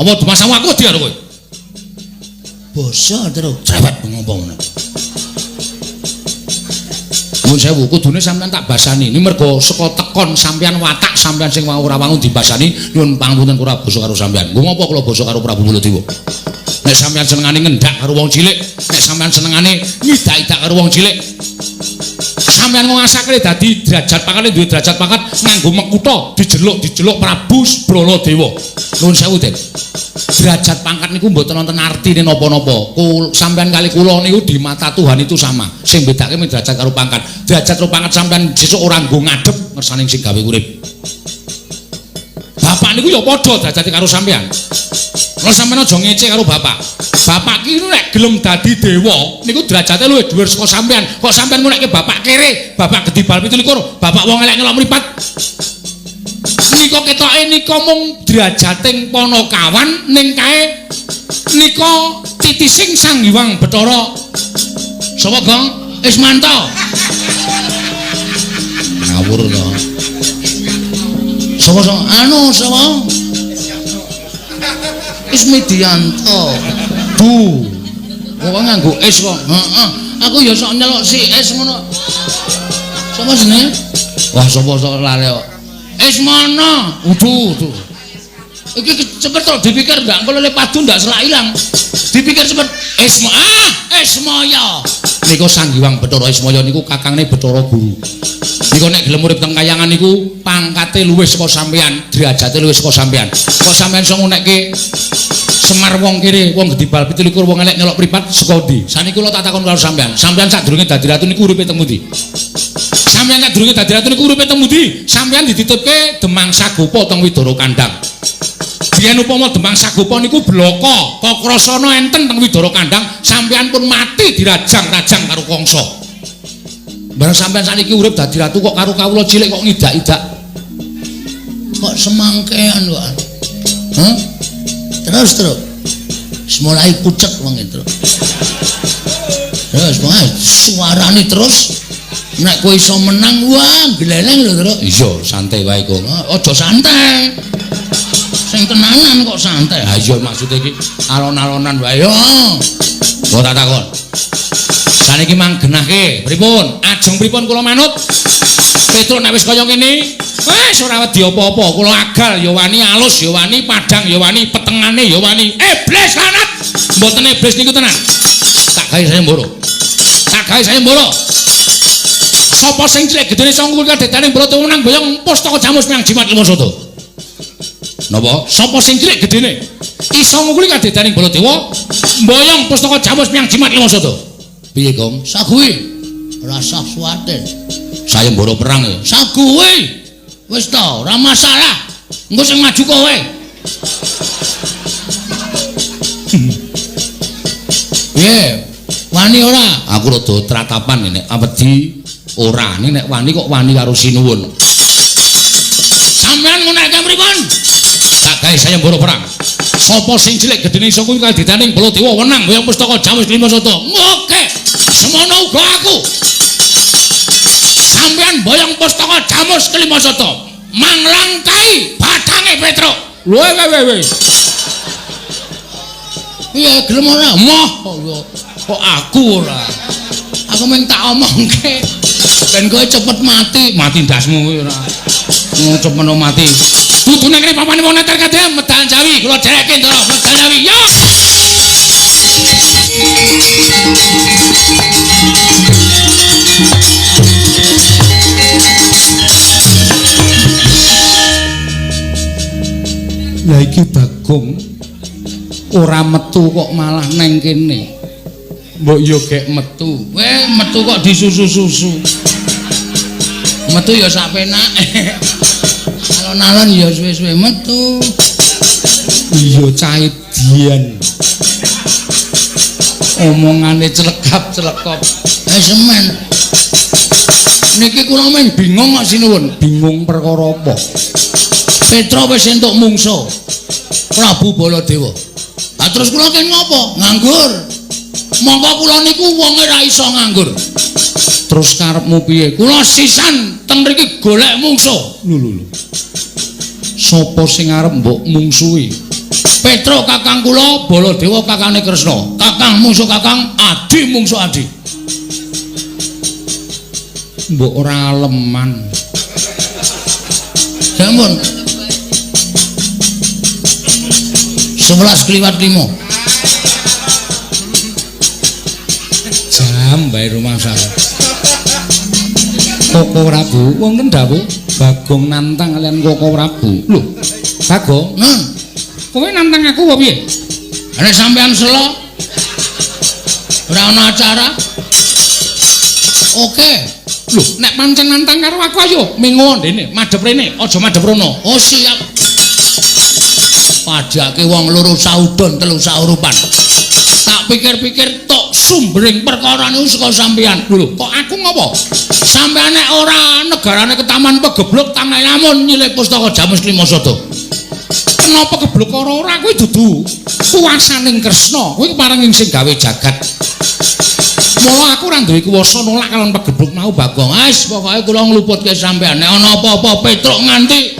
Apa dumasamu aku wedi karo kowe? Basa terus cewek ngomong ngono. Mun sewu kudune sampeyan tak basani. Ini mergo saka tekon sampeyan watak sampeyan sing ora wangun dibasani nyuwun pangapunten ora basa karo sampeyan. Nggo ngopo kula basa karo Prabu Baladewa? Nek sampeyan senengane ngendak karo wong cilik, nek sampeyan senengane ngidak-idak karo wong cilik, sampeyan ngasake dadi derajat pangkat duwe derajat pangkat nganggo mekutha dijeluk Prabu Baladewa. Nuwun sewu, Den. Derajat pangkat niku mboten wonten artine napa-napa. Sampeyan kali kula niku di mata Tuhan itu sama. Sing bedake men derajat karo pangkat. Derajat karo pangkat sampeyan sesuk ora nggo ngadep ngersane sing gawe urip. Bapak niku ya padha derajate karo sampeyan. Lha sampeyan aja ngece karo bapak. Bapak ki nek gelem dadi dewa niku derajate luwih dhuwur saka sampeyan. Kok sampeyan ngonekke bapak kere, bapak gedibal 17, bapak wong elek nyelok mripat. Nika ketoke nika mung derajating Panakawan ning kae nika titising Sang Hyang Bathara. Sapa, Gong? Ismanto. Ngawur to. Sapa? Sapa? Ismidianto. Bu. Kok nganggo es kok? Heeh. Aku ya sok nyelok si es ngono. Sapa jenenge? Wah, sapa sok lali kok. Ismana. Udu. Iki cepet to dipikir ndak engko lele padu ndak selak ilang. Dipikir cepet Ismaya. Niku Sang Hyang Bathara Ismaya niku kakangne Bathara Guru. Niku nek gelem urip teng kayangan niku pangkate luwih saka sampean, derajate luwih saka sampean. Kok sampean iso ngonekke Semar wong kiri, wong gedibal 17, wong elek nyelok mripat saka ndi? Saniki kula tak takon karo sampean. Sampean sadurunge dadi ratu niku uripe teng pundi? Sampeyan sadurunge dadi ratu niku uripe teng pundi? Sampeyan dititipke Demang Sagopa teng Widara Kandhang. Biyen upama Demang Sagopa niku bloko, Kakrasana enten teng Widara Kandhang, sampeyan pun mati dirajang-rajang karo Kangsa. Bareng sampeyan saniki urip dadi ratu kok karo kawula cilik kok ngidak-idak. Kok semangkean kok. Hah? Terus. Mulai pucet wong itu. Terus wae suarane terus nek kowe iso menang wah gleleng lho, Tru. Iya, santai wae kok. Aja santai. Sing tenanan kok santai. Ha iya maksude iki alon-alonan wae yo. Kok tak takon. Saniki manggenahke pripun? Ajeng pripun kula manut? Petruk nek wis kaya ngene, wis ora wedi apa-apa. Kula agal ya wani, alus ya wani, padang ya wani, petengane ya wani. Iblis lanat. Mboten iblis niku tenan. Tak gawe saya mboro. Sapa sing cilik gedene sangkul kadetaning Baladewa nang boyong pustaka jamus miang jimat lima soto. Napa? Sapa sing cilik gedene iso ngukuli kadetaning Baladewa boyong pustaka jamus miang jimat lima soto. Piye, Gong? Saguwe. Rasa suwaten. Sayembara perang ya. Saguwe. Wis to, ora masalah. Engko sing maju kowe. Piye? Wani ora? Aku rada tratapan nek wedi ora, nek wani kok wani karo sinuwun. Sampeyan nguneke pripun? Tak gawe sayembara perang. Sapa sing cilik gedene iso kuwi kadetaning Baladewa wenang boyong pustaka jamus lima soto. Oke. Semono uga aku. Sampeyan boyong pustaka jamus kelima soto. Manglangkai batange Petruk. Weh. Piye gelem ora? Moh kok aku ora. Aku mung tak omongke. Ben kowe cepet mati. Mati ndasmu kowe ora. Ngucap meno mati. Dudune kene papane wong neter kadhe medal Jawi, kula dereke ndara medal Jawi. Yo. Lah iki Bagong ora metu kok malah neng kene. Mbok yo gek metu. Weh, metu kok disusu-susu. Metu ya sak penake. Alon-alon ya suwe-suwe metu. Iya cahe dian. Omongane celekap-celekop. Semen. Niki kula men bingung kok sinuwun. Bingung perkara apa? Petra wis entuk mungsuh. Prabu Baladewa. Lah terus kula kene ngopo? Nganggur. Monggo kula niku wonge ra iso nganggur. Terus karepmu piye? Kula sisan teng mriki golek mungsuh. Lho. Sapa sing arep mbok mungsuhi? Petra kakang kula, Baladewa kakane Kresna. Kakang mungsuh kakang, adi mungsuh adi. Mbok ora aleman. Sampun. 11:05. Jam bae rumah saya. Koko Prabu, wonten dawuh Bagong nantang kalian Koko Prabu. Lho, Bagong, kowe nantang aku apa piye? Nek sampean selo ora ana acara. Oke. Lho, nek pancen nantang karo aku ayo mengo ndene, madhep rene, aja madhep rono. Oh siap. Padake wong loro saudon telu saurupan. Tak pikir-pikir tok sumbering perkara niku saka sampean. Lho, kok aku ngopo? Sampeyan nek ora negarane ketaman pegeblok tanah lamun nyilih pustaka jamus lima soto. Kenapa geblok ora kuwi dudu kuwasaning Kresna. Kuwi parenging sing gawe jagat. Mula aku ora duwe kuwasa nolak kalon pegeblok mau Bagong. Wis pokoke kula ngluputke sampeyan. Nek ana apa-apa Petruk nganti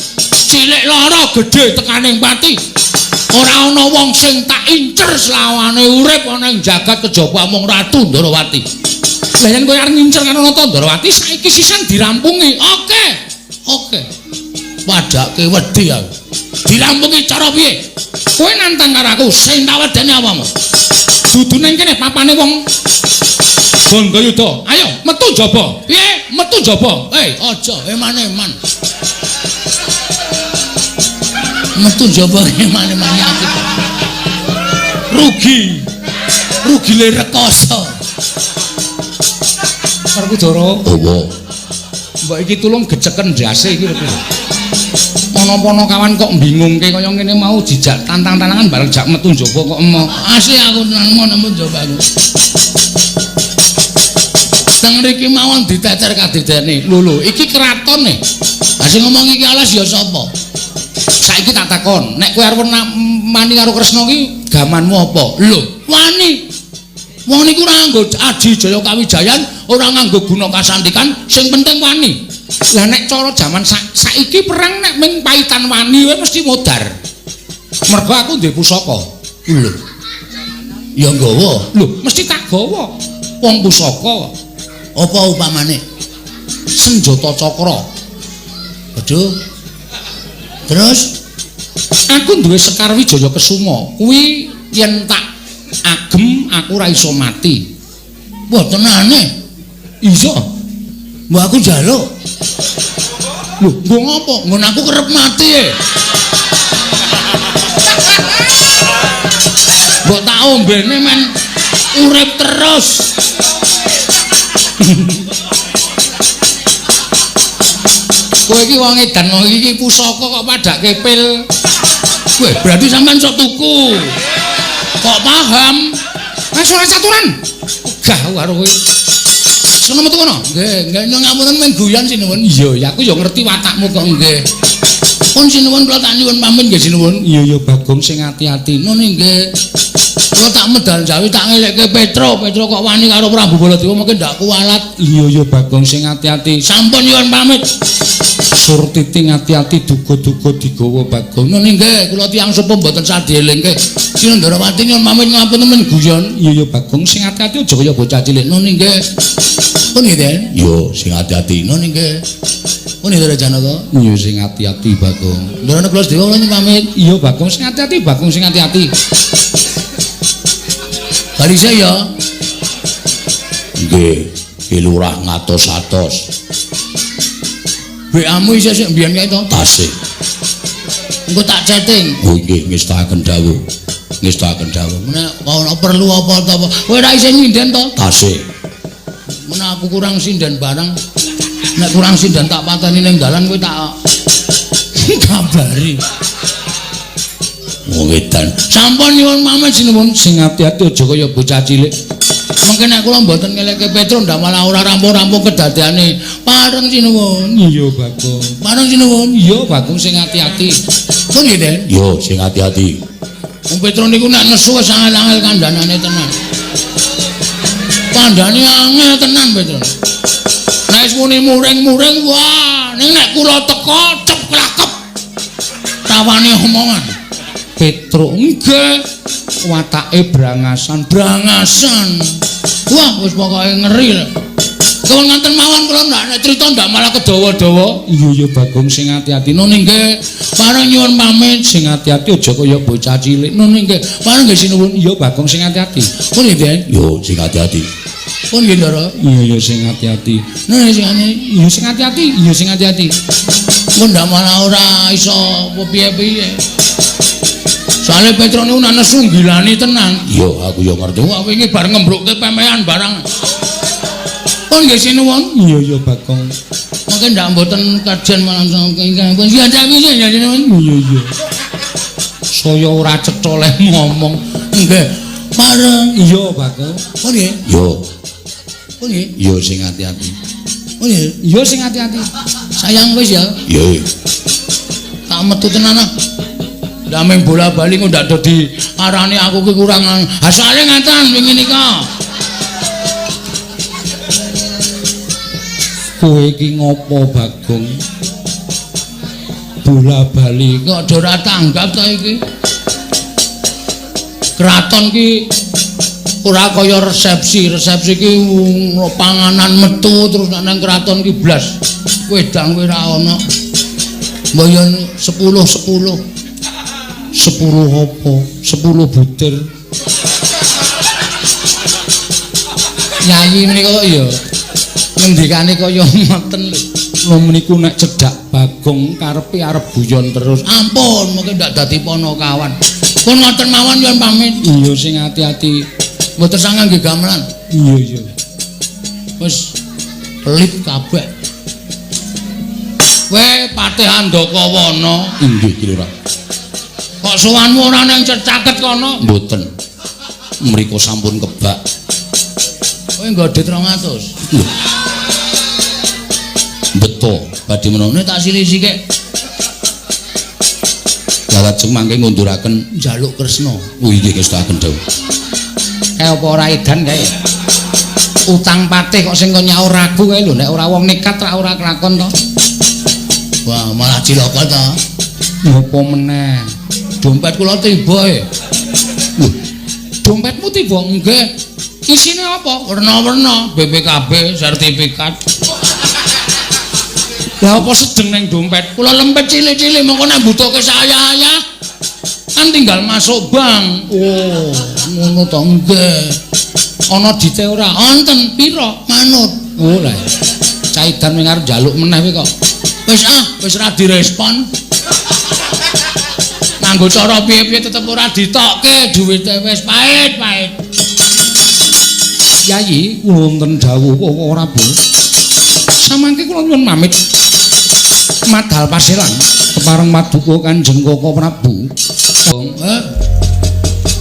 cilik lara gedhe tekaning pati. Ora ana wong sing tak incer selawane urip ana ing jagat kejaba mung Ratu Ndarawati. Lah yen kowe arep ngincer karo Ratu Ndarawati saiki sisan dirampungi. Oke. Padake wedi aku. Dirampungi cara piye? Kowe nantang karo aku Sing tak wedeni apamu? dudu ning kene papane wong Gandayuda. Ayo metu jaba. Piye? Metu jaba. Aja eman-eman. Metu jaba eman-eman aku. Rugi le rekoso. Werkudara. Apa? Mbok iki tulung geceken ndase iki lho. Ana-ana kawan kok bingungke kaya ngene mau dijak tantang-tantangan bareng jak metu njaba kok emoh. Asli aku tenan metu njaba aku. Teng mriki mawon diteter kadidene. Lho, iki kratone. Lah sing ngomong iki alas ya sapa? Saiki tak takon, nek kowe arep mani karo Kresna ki gamanmu apa? Lho, wani. Wong niku ora nganggo Aji Jaya Kawijayan, ora nganggo guna kasantikan, sing penting wani. Lah nek cara jaman saiki perang nek ming paitan wani kowe mesti modar. Mergo aku duwe pusaka. Lho. Ya nggawa. Lho, mesti tak gawa. Wong pusaka. Apa upamane? Senjata cakra. Aduh. Terus aku duwe Sekar Wijaya Kesuma. Kuwi yen tak agem aku ora iso mati. Wah tenane. Iya. Mbok aku njaluk. Lho, nggo ngopo? Nggon aku kerep mati e. Mbok tak ombene men urip terus. Kowe iki wong edan iki pusaka kok padake pil. Weh, berarti sampean sok tuku. Kok paham? Wis ora caturan. Gah karo kowe. Sono metu kono. Nggih, ngapunten men guyon sinuwun. Iya, aku ya ngerti watakmu kok nggih. Pun sinuwun kula tak nyuwun pamit nggih sinuwun. Iya Bagong sing ati-ati. Nun nggih. Kula tak medal jawi tak ngelekke Petro kok wani karo Prabu Baladewa mungkin ndak kualat. Iya Bagong sing ati-ati. Sampun nyuwun pamit. Surtiti ati-ati duga-duga digawa Bagong. Nun nggih, kula tiyang sepuh mboten sadieling nggih. Sinandrawati nyuwun pamit ngapunten men guyon. Iya Bagong sing ati-ati aja kaya bocah cilik. Nun nggih. Pun nggih, yo sing ati-ati. Nun nggih. Pun nggih Janaka. Iya sing ati-ati Bagong. Lha nek kula sedaya nyuwun pamit. Iya Bagong sing ati-ati, Bagong sing ati-ati. Kali saya nggih, Lurah ngatos-atos. BA-mu isih sik mbiyen kae to? Tasih. Engko tak chatting. Oh nggih, ngestakaken dawuh. Ngestakaken dawuh. Menawa ana perlu apa to? Kowe ora isih nyinden to? Tasih. Menawa aku kurang sinden barang. Nek kurang sinden tak pateni ning dalan kowe tak kabari. Wong edan. Sampun nyuwun pamit sinuwun sing ati-ati aja kaya bocah cilik. Mengke nek kula mboten ngeleke Petro ndak malah ora rampung-rampung kedadeane. Pareng sinuwun. Iya Bagong. Pareng sinuwun. Iya Bagong sing ati-ati. Pun nggih, Den? Yo sing ati-ati. Wong Petro niku nek nesu wis angel-angel kandhanane tenan. Kandhane angel tenan Petro. Nek wis muni muring-muring wah, ning nek kula teka ceplakep. Tawane omongan. Petro nggih watake brangasan. Wah, wis pokoke ngeri lho. Kula nganten mawon kula nek crita ndak malah kedawa-dawa. Iya Bagong sing ati-ati. Nun nggih, pareng nyuwun pamit sing ati-ati aja kaya bocah cilik. Nun nggih, pareng nggih sinuwun. Iya Bagong sing ati-ati. Pun nggih, Den? Yo sing ati-ati. Pun nggih, Ndara? Iya sing ati-ati. Nun sing ati-ati. Iya sing ati-ati. Iya sing ati-ati. Kok ndak malah ora iso piye-piye. Soale Petro niku nang nesu gilani tenan. Iya, aku yo ngerti. Wah, wingi bar ngembrukke pemean barang. Pun nggih sinuwun. Iya Bagong. Mengke ndak mboten kajen malam ingkang. Iya ndak ya sinuwun. Iya. Saya ora cetha leh ngomong. Nggih. Pareng. Iya Bagong. Pun nggih. Yo. Pun nggih. Yo sing ati-ati. Pun nggih. Yo sing ati-ati. Sayang wis ya. Iya. Tak metu tenan ah. Dameng bola-bali kok ndak dadi arane aku ki kurang asale ngaten wingi nika. Kowe iki ngopo Bagong? Bola-bali kok ora tanggap ta iki? Kraton ki ora kaya resepsi ki panganan metu terus nang kraton ki blas. Wedang kowe ora ana. Mboyo 10 apa? 10 butir. Nyanyi menika kok ya ngendikane kaya ngoten lho. Lho meniku nek cedhak Bagong karepe arep guyon terus. Ampun, mengke ndak dadi ponokawan. Pun ngoten mawon nyuwun pamit. Iya sing ati-ati. Mboten sangang nggih gamelan. Iya. Wis pelit kabeh. Kowe Patih Andakawana. Inggih, Ki Lurah. Kok sowanmu ora nang caket kono? Mboten. Mriko sampun kebak. Kowe nggodhet 200. Beto, badhe menone tak silih-sikik. Lajeng mangke ngunduraken njaluk Kresna. Oh nggih kestakaken dawuh. Kae apa ora edan kae? Utang patih kok sing nyaur aku kae lho, nek ora wong nekat ora kelakon to. Wah, malah cilaka to. Apa meneh? Dompet kula tiba e. Lho, dompetmu tiba nggih. Isine apa? Werna-werna, BPKB, sertifikat. Lah apa sedeng ning dompet? Kula lempet cilik-cilik mengko nek butuhke saya kan tinggal masuk bank. Oh, ngono to nggih. Ana dite ora? Wonten pira? Manut. Oh lah. Saidan wing arep njaluk meneh kowe kok. Wis ra direspon. Nganggo cara piye-piye tetep ora ditokke dhuwite wis pahit. Yayi, kula wonten dawuh ora Bu. Samangke kula nyuwun pamit. Madal pasilan kepareng paduka Kanjeng Koko Prabu.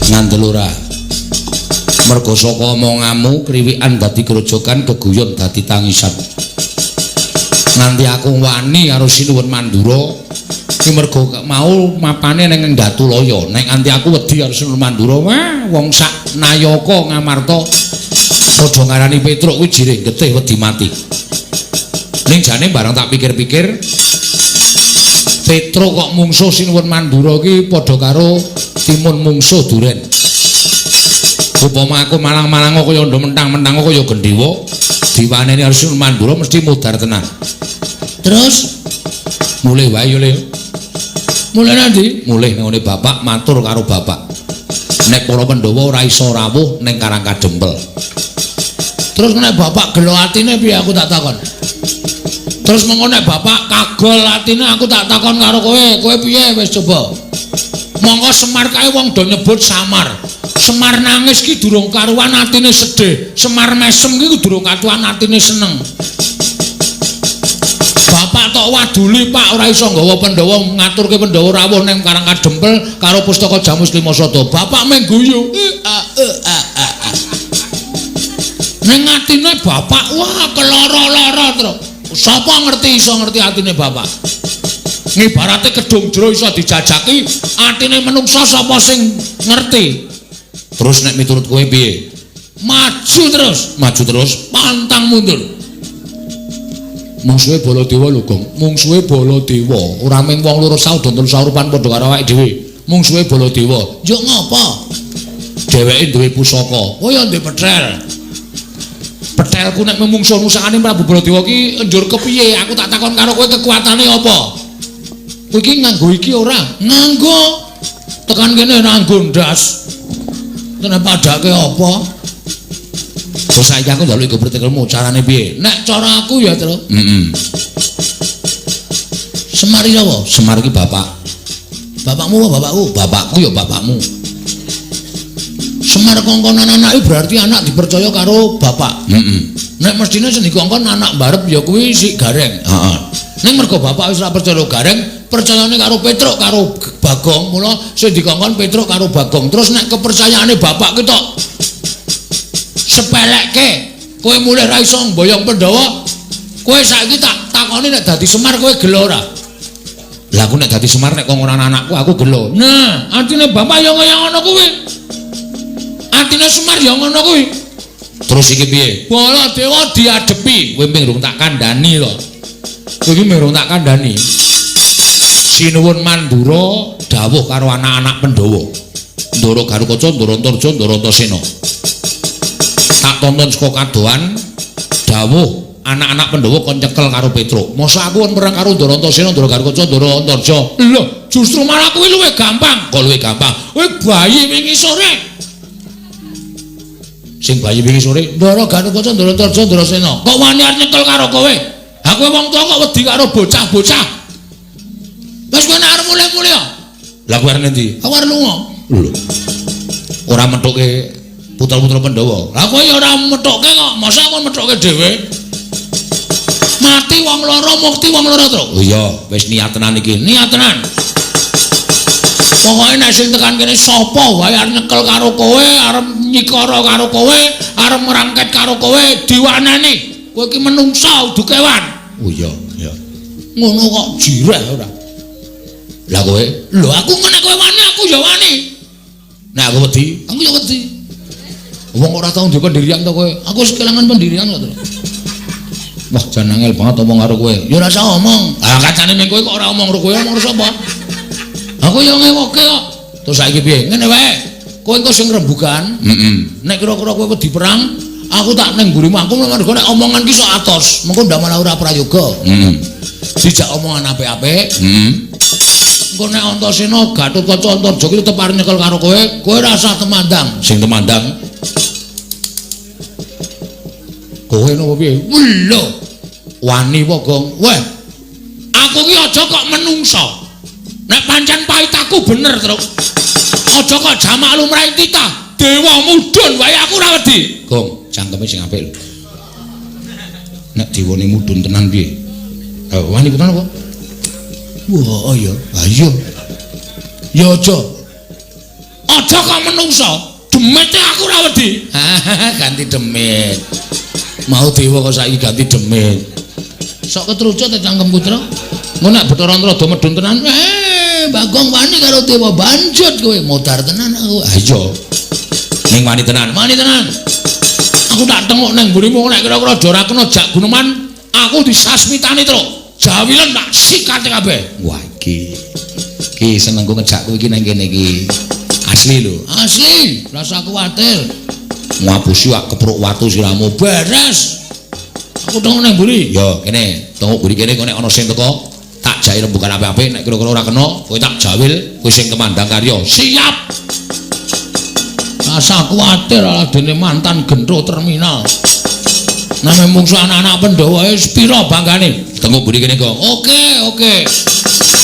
Ngandel ora. Merga saka omonganmu kriwikan dadi grojogan geguyon dadi tangisan. Nganti aku wani karo Sinuwun Mandura iki merga mau mapane ning Ndatulaya. Nek nganti aku wedi karo Sinuwun Mandura, wah wong sak Nayaka Ngamarta padha ngarani Petruk kuwi jiring getih wedi mati. Ning jane bareng tak pikir-pikir Petruk kok mungsuh Sinuwun Mandura iki padha karo timun mungsuh duren. Upama aku malang-malang kaya ndo mentang-mentang kaya gendhewa, diwaneni Sinuwun Mandura mesti mudhar tenan. Terus mulih wae yo Le. Mulih nanti? Mulih ngene bapak matur karo bapak. Nek para Pandhawa ora iso rawuh ning Karang Kadempel. Terus nek bapak gelo atine piye aku tak takon. Terus mengko nek bapak kagol atine aku tak takon karo kowe piye wis coba. Monggo Semar kae wong do nyebut Samar. Semar nangis ki durung karuan atine sedih. Semar mesem ki durung katuan atine seneng. Bapak tok waduli Pak ora iso nggawa Pandhawa ngaturke Pandhawa rawuh ning Karang Kadempel karo Pustaka Jamus Limasada. Bapak meng guyu. Ning atine bapak wah keloro-loro terus. Sapa iso ngerti atine bapak? Ngibarate gedung jero iso dijajaki, atine menungsa sapa sing ngerti? Terus nek miturut kowe piye? Maju terus, pantang mundur. Mungsuhe Baladewa lho, Gong. Mungsuhe Baladewa, ora mung wong loro saudon saurupan padha karo awake dhewe. Mungsuhe Baladewa. Yo ngopo? Dheweke duwe pusaka. Oh ya duwe petrel. Petelku nek memungsuh nusakane Prabu Baladewa ki njur kepiye? Aku tak takon karo kowe kekuatane apa? Kowe iki nganggo iki ora? Nganggo. Tekan kene nganggo ndas. Tenan padake apa? Terus saiki aku njaluk iku bertekelmu carane piye? Nek cara aku ya, Tru. Semar iki apa? Semar iki bapak. Bapakmu apa bapakku? Bapakku ya bapakmu. Semar kongkonan anak iki berarti anak dipercaya karo bapak. Nek mestine sing dikongkon anak mbarep ya kuwi si Gareng. Heeh. Ning mergo bapak wis ora percaya Gareng, percayane karo Petruk karo Bagong, mula sing dikongkon Petruk karo Bagong. Terus nek kepercayaane bapak ki tok sepelekke, kowe mulih ra iso mboyong Pandhawa, kowe saiki tak takoni nek dadi Semar kowe gelo ora? Lah aku nek dadi Semar nek kongkonan anakku aku gelo. Nah, atine bapak ya kaya ngono kuwi. Atine Semar ya ngono kuwi. Terus iki piye? Baladewa diadepi, kowe mung tak kandhani to. Kowe iki mung tak kandhani. Sinuwun Mandura dawuh karo anak-anak Pandhawa. Ndara Garukaca, Ndara Antarja, Ndara Antasena. Tak tonton saka kadohan dawuh anak-anak Pandhawa kon nyekel karo Petruk. Mosok aku kon perang karo Ndara Antasena, Ndara Garukaca, Ndara Antarja. Lho, justru malah kuwi luwih gampang. Kok luwih gampang? Kowe bayi wingi sore. Sing bayi wingi sore, Ndara Garukaca, Ndara Antarja, Ndara Sena. Kok wani arep nyekel karo kowe? Aku wong tuwa kok wedi karo bocah-bocah. Wis kowe nek arep mulih-mulih ya. Lah kowe arep endi? Aku arep lunga. Lho. Ora methuke putra-putra Pandhawa. Lah kowe ya ora methuke kok, masa kon methuke dhewe? Mati wong loro, mukti wong loro, Tru. Oh iya, wis niat tenan iki. Niat tenan. Pokoke nek sing tekan kene sapa wae arep nyekel karo kowe, arep nyikara karo kowe, arep merangket karo kowe, diwaneni. Kowe iki menungsa udu kewan. Oh iya, iya. Ngono kok jireh ora. Lah kowe, lho aku nek kowe wani aku ya wani. Nek aku wedi, aku ya wedi. Wong ora tau ndek pendirian to kowe. Aku wis kelangan pendirian kok, Tru. Wah, jan angel banget omong karo kowe. Ya ora usah omong. Ah kancane ning kowe kok ora omong karo kowe, omong karo sapa? Aku ya ngewoke kok. Terus saiki piye? Ngene wae. Kowe engko sing rembugan. Nek kira-kira kowe wedi perang, aku tak ning mburimu. Aku mergo nek omongan ki sok atos, mengko ndak malah ora prayoga. Dijak omongan apik-apik. Engko nek Antasena, Gatotkaca, Antarja ki tetep arep nyekel karo kowe, kowe ora usah temandang. Sing temandang kowe nopo piye? Lho. Wani apa, Gong? Weh, aku ki aja kok menungso. Nek pancen pahit aku bener, Truk. Aja kok jamak lumrahe titah. Dewa mudhun wae aku ora wedi. Gong, cangkeme sing apik lho. Nek dewane mudhun tenan piye? Wani tenan apa? Wah, iya. Ah iya. Ya aja. Aja kok menungso. Demite aku ora wedi. Ganti demit. Mau dewa kok saiki ganti demit. Sok ketrucut ta cangkemku, Tru. Ngono nek Bathara Antrada medhun tenan, Bagong wani karo dewa banjut kowe modar tenan aku. Ah iya. Ning wani tenan, wani tenan. Aku tak tengok nang mburimu nek kira-kira aja ora kena jak guneman, aku disasmitani, Tru. Jawilan tak sikat kabeh. Wah iki. Ki senengku ngejakku iki nang kene iki. Asli lho. Asli. Rasa kuwatir. Ngapusi wak kepruk watu siramu beres. Aku tengok nang mburi. Ya kene, tengok mburi kene kok nek ana sing teko tak jai rembugan apik-apik nek kira-kira ora kena kowe tak jawil kowe sing kemandang karya. Siap. Rasa kuwatir ala dene mantan gendro terminal. Name mungsu anak-anak Pandhawa wis pira banggane. Tengok mburi kene kok. Oke.